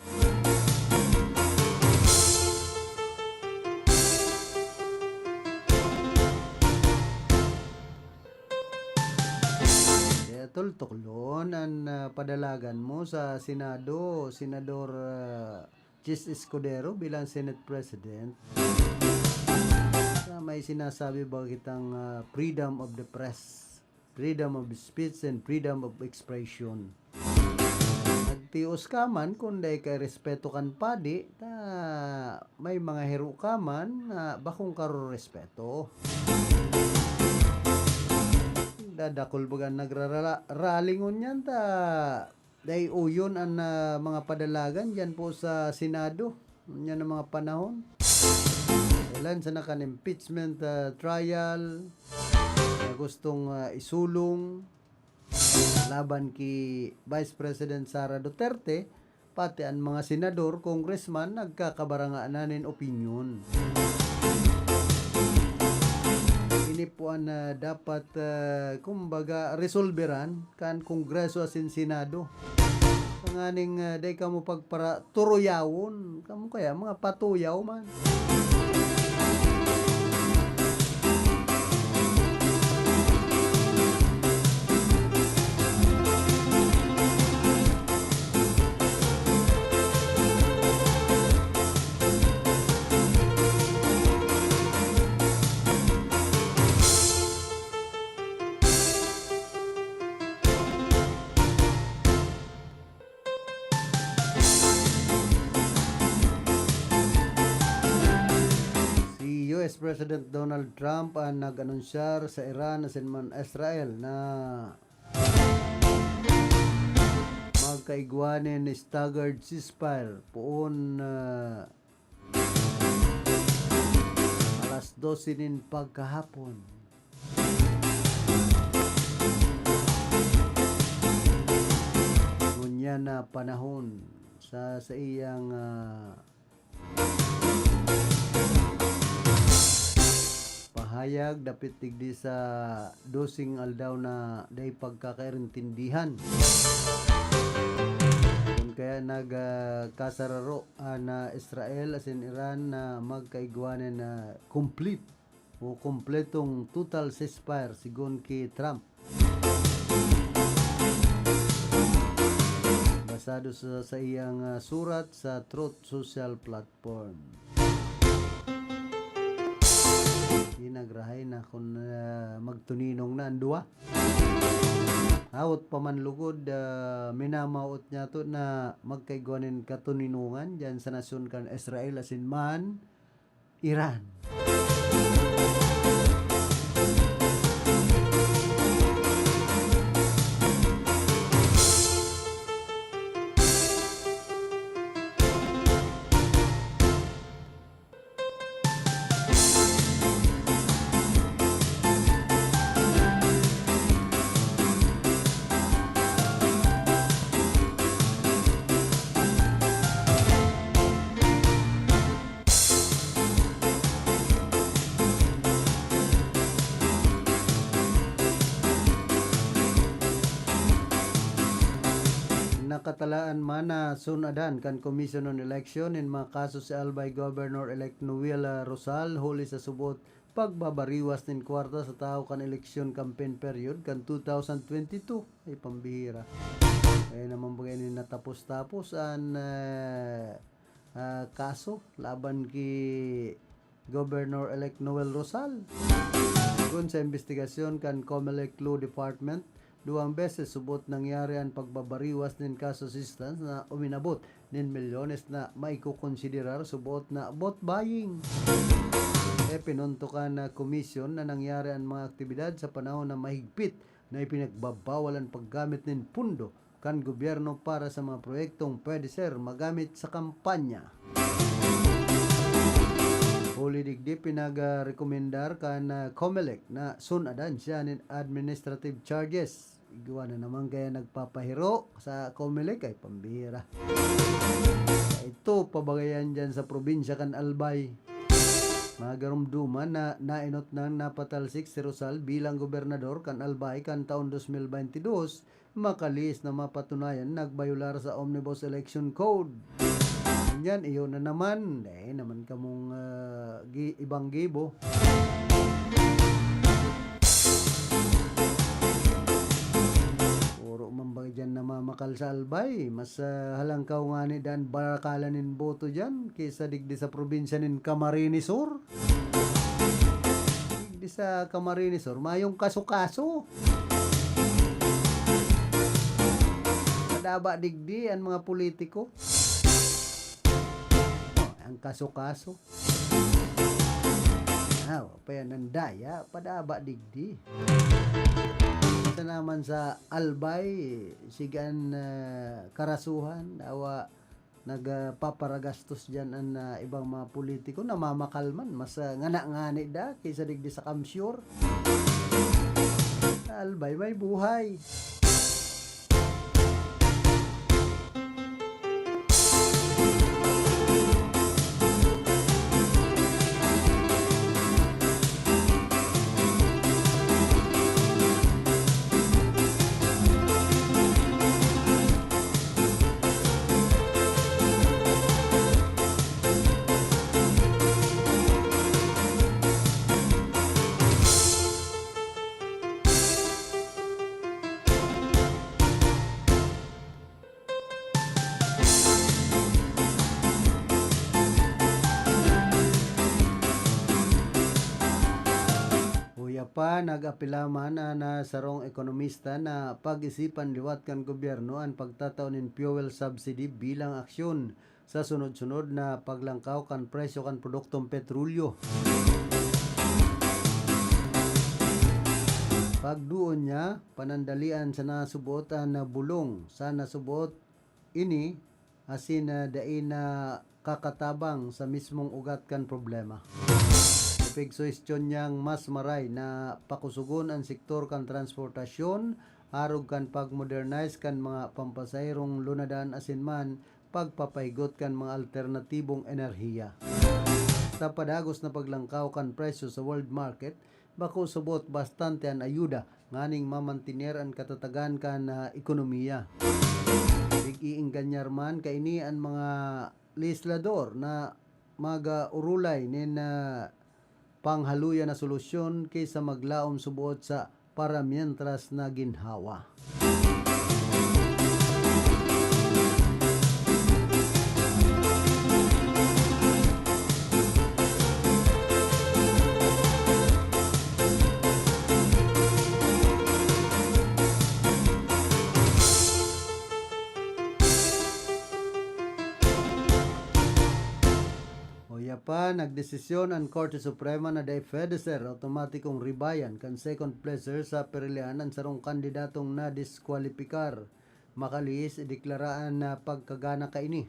Tuklon ang padalagan mo sa Senado, Senador Chis Escudero bilang Senate President. May sinasabi ba kitang freedom of the press, freedom of speech, and freedom of expression. Nagtios ka man kung day kay respeto kan padi, may mga hero ka man bakong karo respeto. Dadakol baga nagralingon yan dahil uyon ang mga padalagan dyan po sa Senado yan ang mga panahon ilan sa nakan impeachment trial na gustong isulong laban ki Vice President Sara Duterte pati ang mga senador, congressman nagkakabarangaanan opinion. Ini po ang dapat kumbaga resolveran kan Kongreso asin Senado. Panganing day kamo pagpara turuyawon, kamo kaya mga patuyaw man. US President Donald Trump ang nag-anunsyar sa Iran at Israel na magkaigwanin ni staggered ceasefire poon alas 12 nin pagkahapon. Ngunya na panahon sa iyang pahayag dapit tigdi sa dosing aldaw na day pagkakairintindihan. Kaya nagkasararo na Israel as in Iran na magkaigwanan na complete o kompletong total ceasefire sigon kay Trump. Basado sa iyang surat sa Truth Social Platform. Nagrahay na kung magtuninong na ang duwa. Awot pa man lugod, minamaot niya to na magkaigwanin katuninungan dyan sa nasyon kan Israel asin man Iran. Nakatalaan man na sunadan kan Commission on Election in mga kaso si Albay Governor-elect Noel Rosal huli sa subot pagbabariwas nin kwarta sa tao kan election campaign period kan 2022 ay pambihira. Kaya naman bagay ni natapos-tapos ang kaso laban ki Governor-elect Noel Rosal. Kung sa investigasyon kan COMELEC Law Department, 2 beses subot nangyari ang pagbabariwas nin cash assistance na uminabot nin milyones na maikukonsiderar subot na vote buying. Pinuntukan na komisyon na nangyari ang mga aktibidad sa panahon na mahigpit na ipinagbabawal ang paggamit nin pundo kan gobyerno para sa mga proyektong pwede sir magamit sa kampanya. Huli digdi pinag-rekomendar kan COMELEC na sunadan siya nin administrative charges. Igawa na naman kaya nagpapahiro sa COMELEC ay pambihira. Ito pabagayan dyan sa probinsya kan Albay. Mga garumduman na nainot ng napatalsik si Rosal bilang gobernador kan Albay kan taon 2022 makalis na mapatunayan nagbayular sa Omnibus Election Code. Yan, iyo na naman. Naman kamong ibang gibo. Puro mambag dyan na mamakal sa Albay. Mas halangkaw nga ni Dan barakalan nin boto dyan kaysa digdi sa probinsya nin Camarines Sur. Digdi sa Camarines Sur, mayong kaso-kaso. Padaba digdi ang mga politiko. Ang kaso-kaso. Pa yan ang daya, padaba digdi. Ito naman sa Albay, sigan karasuhan, dawa nagpaparagastos dyan ang ibang mga politiko, namamakalman, mas ngana-ngani da, kaysa digdi sa Kamsyur. Sa Albay, may buhay. Pa nag-apilaman na sarong ekonomista na pag-isipan liwat kan gobyerno ang pagtataw nin fuel subsidy bilang aksyon sa sunod-sunod na paglangkaw kan presyo kan produktong petrolyo. Pagduon niya, panandalian sa nasubotan na bulong sa nasubot ini asin na dain na kakatabang sa mismong ugat kan problema. Pigsuestyon niyang mas maray na pakusugon ang sektor kan transportasyon, arog kan pag-modernize kan mga pampasayrong lunadan asin man pagpapahigot kan mga alternatibong enerhiya. Sa padagos na paglangkaw kan presyo sa world market, bako subot bastante ang ayuda nganing mamantiner ang katatagan kan ekonomiya. Big-iinganyar man kaini ang mga legislador na mag-urulay nin panghaluya na solusyon kaysa maglaom subuot sa para mientras na ginhawa. Pa nagdesisyon ang Korte Suprema na defedecer automatikong ribayan kan second placer sa perilihan ang sarong kandidatong na diskwalipikar makalis ideklaraan na pagkagana kaini.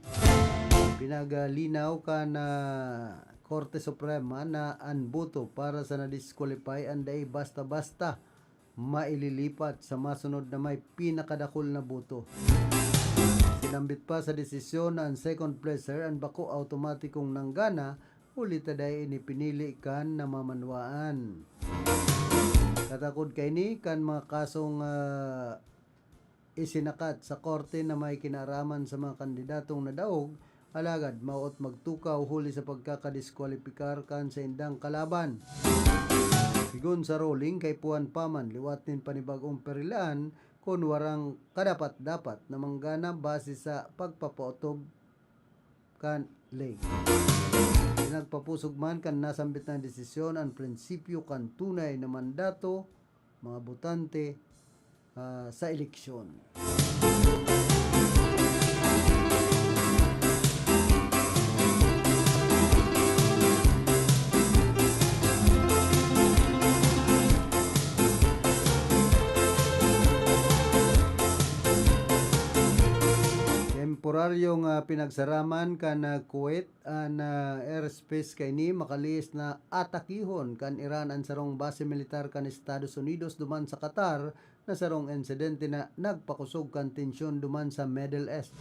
Pinagalinaw ka na Korte Suprema na ang boto para sa na-disqualify anday basta-basta maililipat sa masunod na may pinakadakol na boto. Sinambit pa sa desisyon na ang second placer ang bako automatikong nanggana ulit aday inipinili kan na mamanwaan. Katakod kay ni kan mga kasong isinakat sa korte na may kinaraman sa mga kandidatong nadaog alagad maot magtukaw huli sa pagkakadiskwalipikar kan sa indang kalaban. Sigun sa ruling kay Puan Paman liwat nin panibagong perilaan kung warang kadapat-dapat na manggana base sa pagpapaotob kan lay. Pinagpapusog man kan nasambit na desisyon ang prinsipyo kan tunay na mandato mga botante sa eleksyon. Temporaryong pinagsaraman kan Kuwait an airspace kay ni makalis na atakihon kan Iran ang sarong base militar kan Estados Unidos duman sa Qatar na sarong insidente na nagpakusog kan tensyon duman sa Middle East.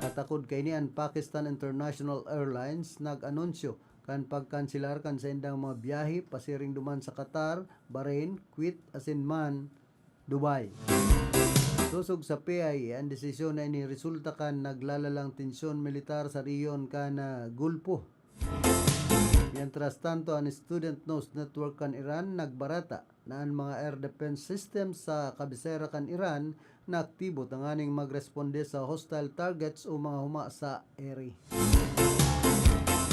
Katakod kay ni ang Pakistan International Airlines nag-anunsyo kan pagkansilar kan sa indang mga biyahe pasiring duman sa Qatar, Bahrain, Kuwait, asin man Dubai. Susog sa PIA, ang desisyon na ini resulta kan naglalalang tensyon militar sa riyon kan Gulpo. Mientras tanto, ang Student Nose Network kan Iran nagbarata na ang mga air defense systems sa kabisera kan Iran na aktibo tanganing magresponde sa hostile targets o mga huma sa eri.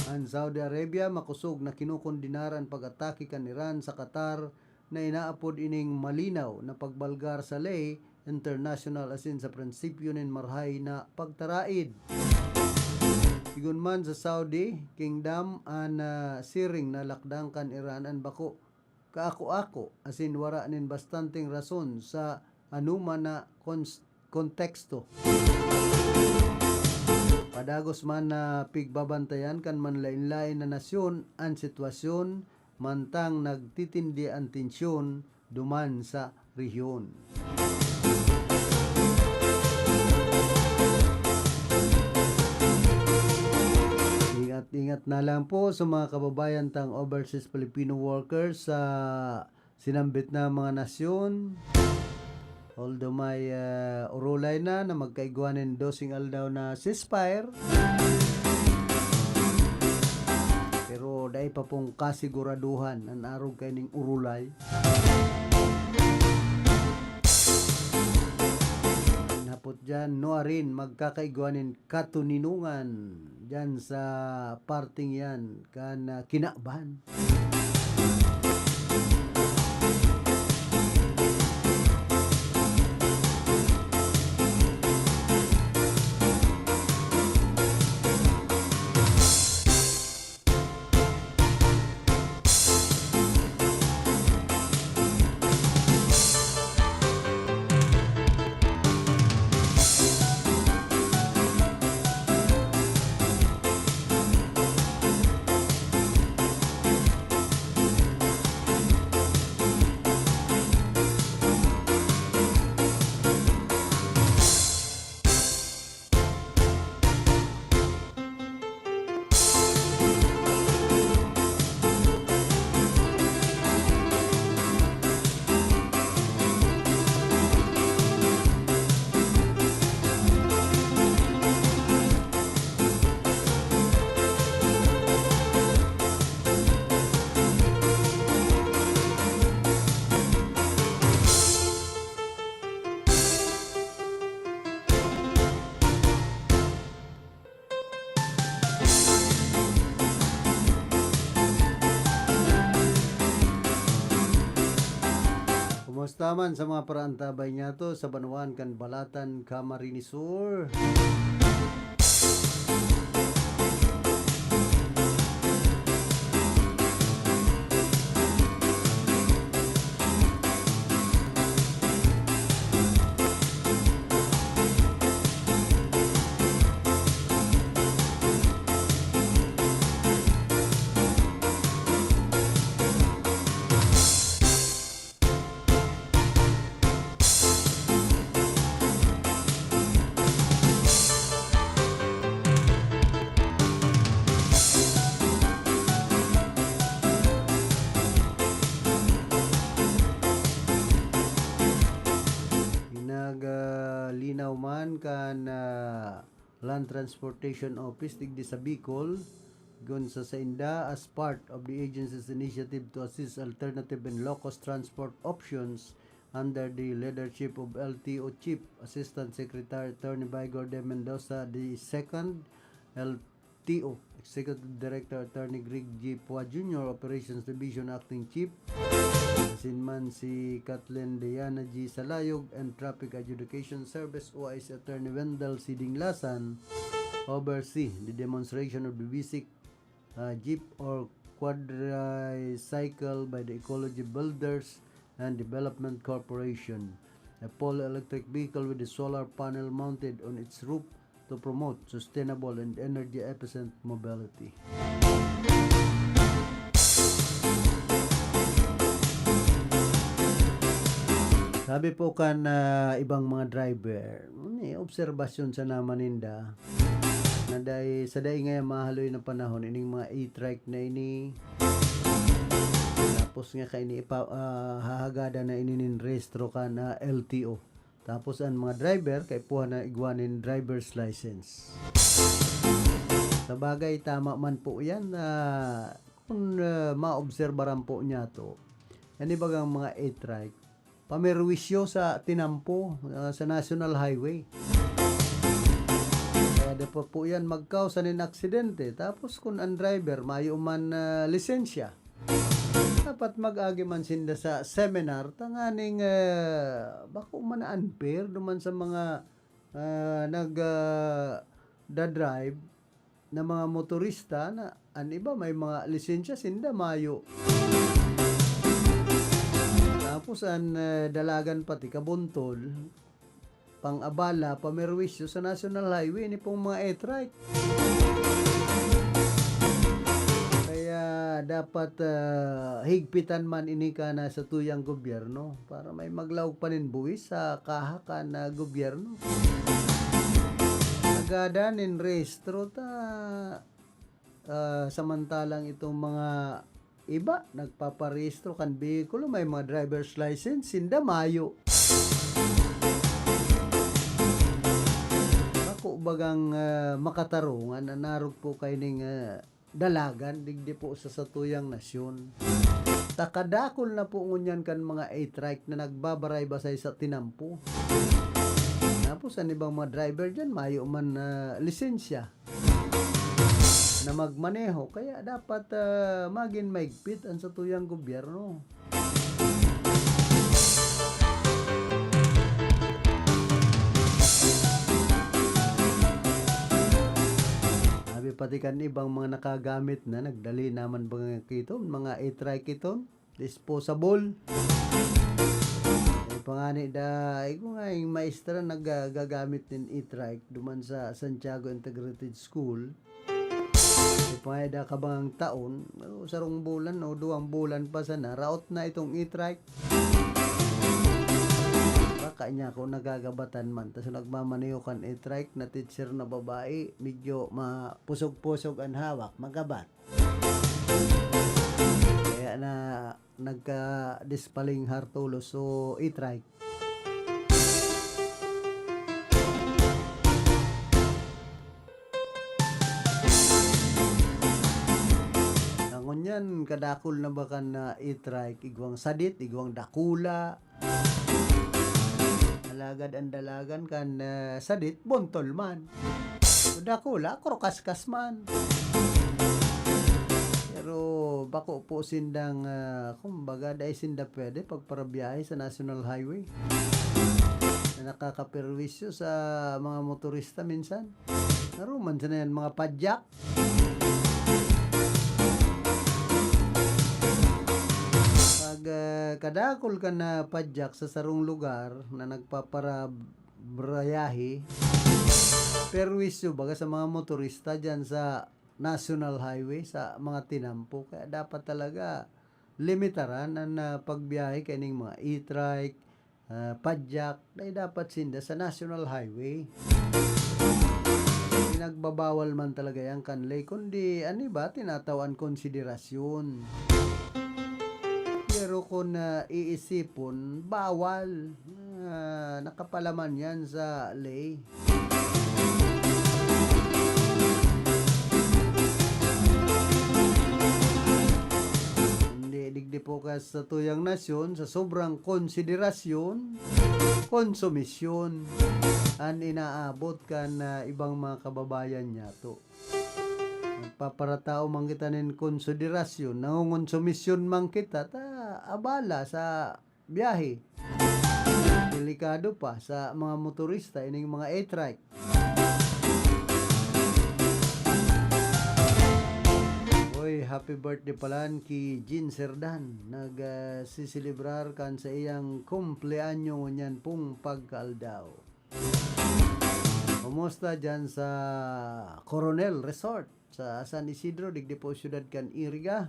Ang Saudi Arabia makusog na kinukondinaran pag-atake kan Iran sa Qatar na inaapod ining malinaw na pagbalgar sa ley international asin sa prinsipyo nin marhay na pagtaraid. Sigun man sa Saudi Kingdom an siring na lakdang kan Iran an bako kaako-ako asin wara nin bastanteng rason sa anuman na konteksto. Padagos man na pigbabantayan kan manlain-lain na nasyon ang sitwasyon mantang nagtitindi ang tensyon duman sa rehiyon. Ingat na lang po sa mga kababayan tang overseas Filipino workers sa sinambit na mga nasyon. Although may urulay na magkaigwanin dosing aldaw na ceasefire. Pero dahil pa pong kasiguraduhan ang arog kay ning urulay. Napot dyan, noarin magkakaigwanin katuninungan dyan sa parting yan kan kinaban. Kumusta man sa mga parantabay niya to sa Banuan kan Balatan, Camarines Sur. Linaw man kan Land Transportation Office digdi sa Bicol gun sa Sainda as part of the agency's initiative to assist alternative and low-cost transport options under the leadership of LTO Chief Assistant Secretary Attorney Vigor de Mendoza II, LT LTO. Executive Director Attorney Greg G. Pua Jr., Operations Division Acting Chief. Asinman si Kathleen Diana G. Salayog and Traffic Adjudication Service OIC Attorney Wendell C. Dinglasan oversee the demonstration of the basic Jeep or quadricycle by the Ecology Builders and Development Corporation, a pole electric vehicle with a solar panel mounted on its roof to promote sustainable and energy efficient mobility. Sabi po kan ibang mga driver, obserbasyon sa namaninda na sa dahi ngayon mahaloy na panahon ining mga e-trike na ini, tapos nga kaini hahagada na ininin restro ka na LTO, tapos ang mga driver kay puha na igwanin driver's license. Sa bagay tama man po yan na kung maobserbaran po niya to, yan ibagang mga e-trike pamerwisyo sa tinampo sa National Highway. Kaya dapat po yan magkausa ng aksidente. Tapos kung ang driver mayo man lisensya, dapat mag-agi man sinda sa seminar tanganing bako man unfair duman sa mga nag-drive na mga motorista na an iba may mga lisensya sinda mayo. Tapos ang dalagan pati kabuntol pang-abala pamerwisyo sa National Highway ni pong mga e-trike. Kaya dapat higpitan man ini ka na sa tuyang gobyerno para may maglawag paninbuwis sa kahakan na gobyerno. Agadanin restro ta samantalang itong mga iba nagpaparehistro kan behikulo may mga driver's license sinda mayo. Ako bagang makatarungan na narog po kay ning dalagan digdi po sa satuyang nasyon. Takadakol na po ngunyan kan mga e-trike na nagbabaray basay sa tinampo. Tapos ang ibang mga driver dyan mayo man lisensya na magmaneho, kaya dapat maging maigpit ang satuyang gobyerno. Sabi pati kan ibang mga nakagamit na nagdali naman bang kito mga e-trike ito disposable. Pangani da ko nga yung maestra nagagamit ng e-trike duman sa Santiago Integrated School. Pangayda ka bang taon, sarong bulan o 2 bulan pa sana, route na itong e-trike. Baka niya ako nagagabatan man, tapos nagmamaneho kan e-trike na teacher na babae, medyo mapusog-pusog ang hawak, magabat. Kaya na nagka-dispaling hartulos so e-trike. Yan kadakol na baka na e-trike igwang sadit, igwang dakula. Alagad ang dalagan kan sadit, bontol man. Dakula, krokaskas man. Pero bako po sindang kumbaga dahil sinda pwede pagparabiyahe sa National Highway na nakakaperwisyo sa mga motorista minsan. Naruman sa na yan mga padyak. Kadakol ka na padyak sa sarong lugar na nagpaparayahe, perwisyo baga sa mga motorista dyan sa National Highway sa mga tinampo. Kaya dapat talaga limitaran ang pagbiyahe kaning mga e-trike, padyak, dahil dapat sinda sa National Highway. Pinagbabawal man talaga yung kanlay, kundi tinatawan konsiderasyon. Pero kung iisipon, bawal. Nakapalaman yan sa lay. Hindi digdi po ka sa tuyang nasyon, sa sobrang konsiderasyon, konsumisyon, ang inaabot ka na ibang mga kababayan niya to. nagpaparatao man kita nin konsiderasyon, nangungonsumisyon man kita, abala sa biyahe. Delikado pa sa mga motorista, ining mga e-trike. Oy, happy birthday palan ki Jean Serdan. Nagsisilibrar kan sa iyang kumpleanyo nyan pong pagkaldaw. Kumusta dyan sa Coronel Resort sa San Isidro, Digdipo Ciudad kan Iriga.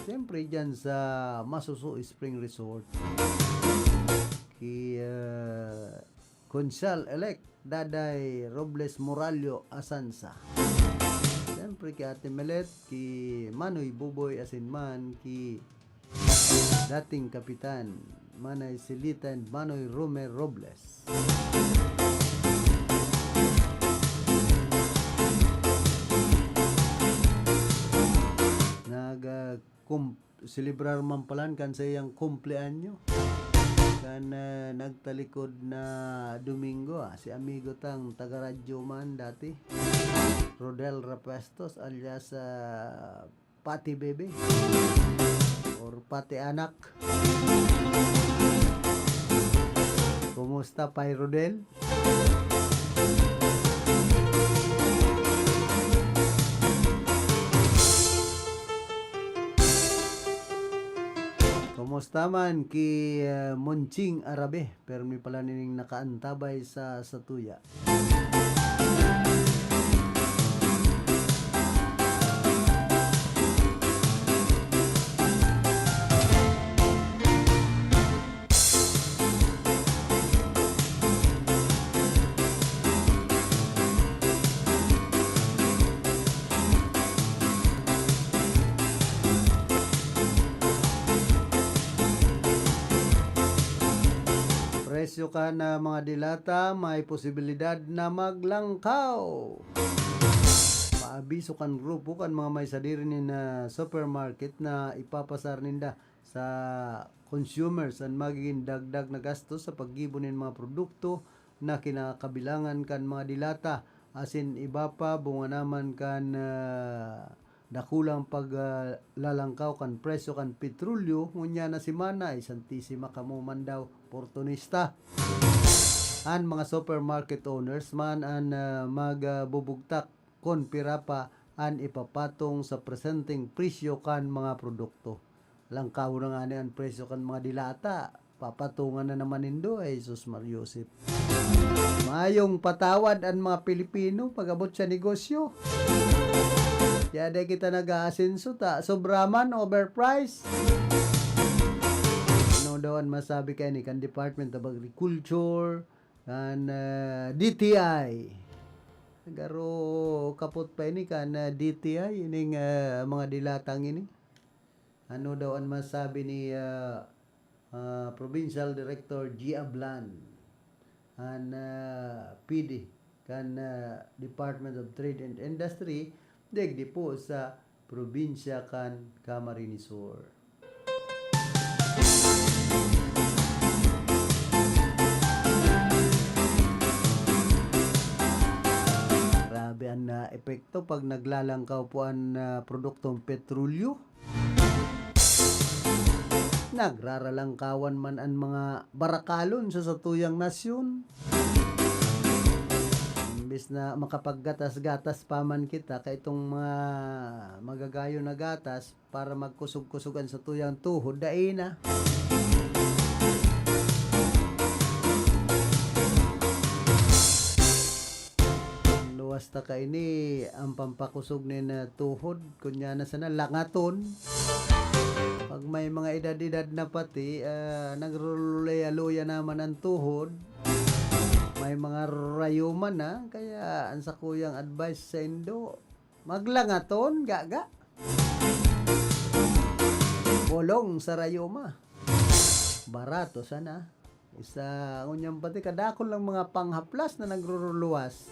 Siyempre dyan sa Masuso Spring Resort. Ki Konsal-elect Daday Robles Moralio Asansa. Siyempre ki Ate Melet, ki Manoy Buboy Asinman, ki dating Kapitan Manay Silitan Manoy Romer Robles. Silibrar man palan kan sa iyang kumpleanyo. Kan nagtalikod na Domingo, si amigo tang taga-radyo man dati. Rodel Rapestos alias Pati Bebe or Pati Anak. Kumusta Pai Rodel? Kumusta man ki Monching Arabe, pero may pala nining nakaantabay sa Satuya. Presyo ka na mga dilata, may posibilidad na maglangkaw. Paabiso kan grupo kan mga may sadiri na supermarket na ipapasar ninda sa consumers ang magiging dagdag na gastos sa paggibonin mga produkto na kinakabilangan kan mga dilata. Asin iba pa bunga naman kan dakulang paglalangkaw kan presyo kan petrolyo, ngunya na si Mana isantisima kamuman daw oportunista. An mga supermarket owners man an magbubugtak kon pira pa an ipapatong sa presenting presyo kan mga produkto. Langkaw na nga ang presyo kan mga dilata, papatungan na naman nindo ay Jesus Mariosip. Mayong patawad ang mga Pilipino pag-abot sa negosyo. Yada kita nag-aasinso ta, sobraman, overpriced. Ano daw ang masabi kayo ni kan Department of Agriculture, kan DTI. Garo kapot pa ini kan DTI, ining mga dilatang ini. Ano daw ang masabi ni Provincial Director G. Ablan, an PD, kan Department of Trade and Industry, degdi po sa probinsya kan Camarines Sur. Grabe ang epekto pag naglalangkaw po ang produktong petrolyo. Nagraralangkawan man ang mga barakalon sa satuyang nasyon. Imbis na makapaggatas-gatas pa man kita kay itong mga magagayo na gatas para magkusog-kusugan sa tuyang tuhod, dai na. Luwas ta ka ini ang pampakusog ni na tuhod, kunya na sana langaton. Pag may mga edad-edad na pati, nagruluya-luya naman ang tuhod. May mga rayuman na, kaya ang sa kuyang advice sa Indo, maglangaton, gaga. Bolong sa rayuma. Barato sana. Isa, ngunyang pati, kadakon lang mga panghaplas na nagruruluwas.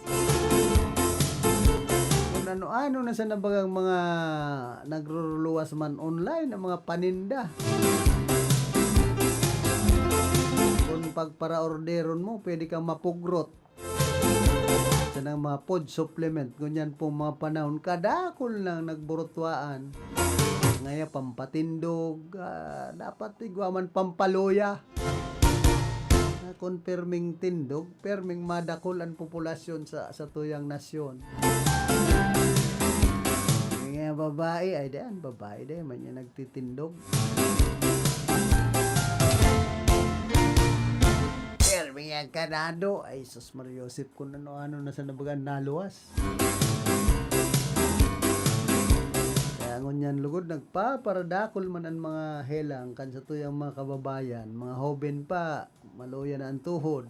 Kung ano-ano na sa nabagang mga nagruruluwas man online, ang mga paninda. Kung pagpara-orderon mo, pwede kang mapugrot Sa ng mga food supplement, ganyan po mga panahon, kadakol lang nagburutwaan. Ngaya pampatindog, dapat igwaman pampaloya. Confirming tindog, perming madakol ang populasyon sa tuyang nasyon. Nga babae, ay diyan, babae din, man yan nagtitindog. Perming ang kanado, ay sus Mariosip kung ano na sa nabagan naluwas. Kaya ngunyan lugod, nagpaparadakol man ang mga helang kan sa tuyang mga kababayan, mga hoben pa, maluya na ang tuhod.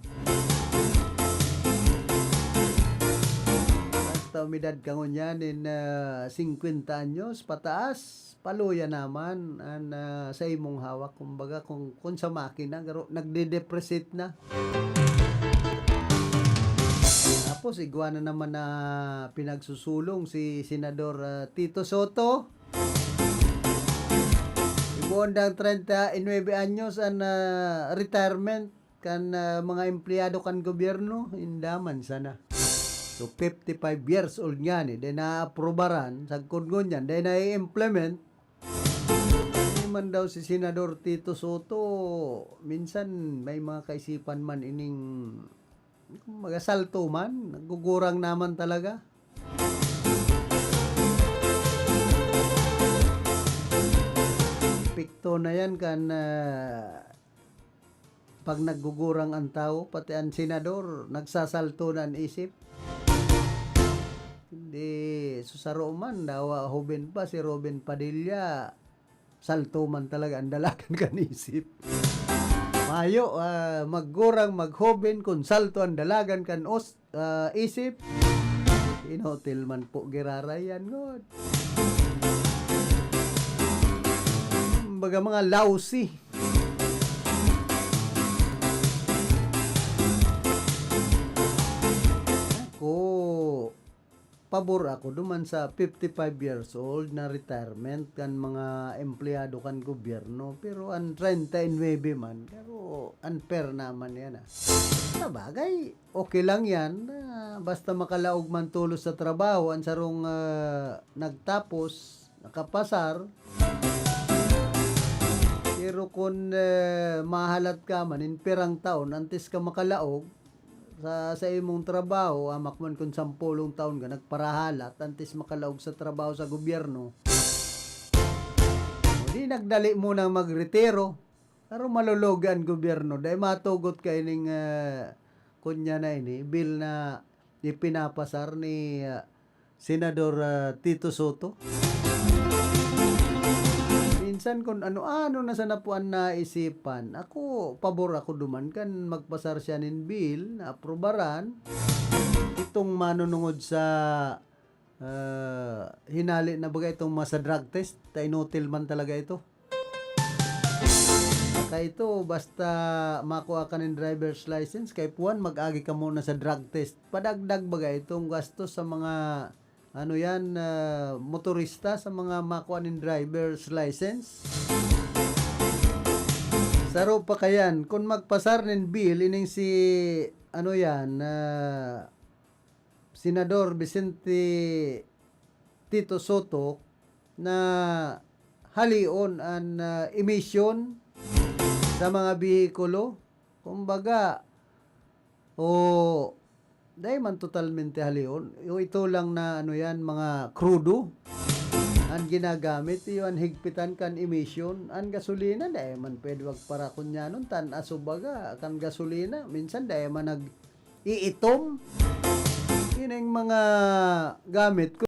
Basta umidad ka ngunyan in 50 anyos pataas, paluya naman an sa imong hawak. Kumbaga kung sa makina, nagde-depreciate na. Tapos igwa na naman na pinagsusulong si Senador Tito Soto. Ibondang 39 anyos ang retirement kan mga empleyado kan gobyerno, indaman sana. So 55 years old nga ni, then na-aprobaran, sagkod ngon yan, then na-implement. Man daw si Senador Tito Soto, minsan may mga kaisipan man ining magasalto man, nagugurang naman talaga. Pikto na yan kan pag naggugurang ang tao, pati ang senador, nagsasalto na ang isip. Hindi, susaro man, dawa hoben pa si Robin Padilla, salto man talaga ang dalagan kan isip. Mayo, maggurang, maghoben, kung salto ang dalagan kan isip, in-hotel man po girarayan ngod. Baga mga lousy. Pabor ako duman sa 55 years old na retirement kan mga empleyado kan gobyerno, pero ang 39 man, pero unfair naman yan. Sa bagay, okay lang yan, basta makalaog man tulos sa trabaho, ang sarong nagtapos, nakapasar. Pero kung mahalat ka man, in perang taon, antes ka makalaog, sa imong trabaho, amak man kung 10 taon ka nagparahalat antes makalaog sa trabaho sa gobyerno, di nagdali mo nang magretiro pero malulugan gobyerno dahil matugot ka ining kunya na ini bill na ipinapasar ni Senador Tito Soto. Minsan kung ano-ano na sa napuan na isipan, ako, pabor ako duman kan magpasar siya nin bill na aprobaran itong manunungod sa hinali na bagay itong masa drug test, tainotil man talaga ito. Kaya ito, basta makuha ka ng driver's license, kay puwan, mag-agi ka muna sa drug test. Padagdag bagay itong gastos sa mga motorista sa mga makuha ng driver's license. Saro pa kayan, kung magpasar ng bill, ining si, Senador Vicente Tito Soto, na halion ang emission sa mga bihikulo. Kumbaga, dahil man totalmente halion. Ito lang na mga crudo ang ginagamit, yung higpitan kan emission. Ang gasolina, dahil man pwede wag para kunyanon, tan asubaga kan gasolina. Minsan dahil man nag-iitom. Yun ang mga gamit ko.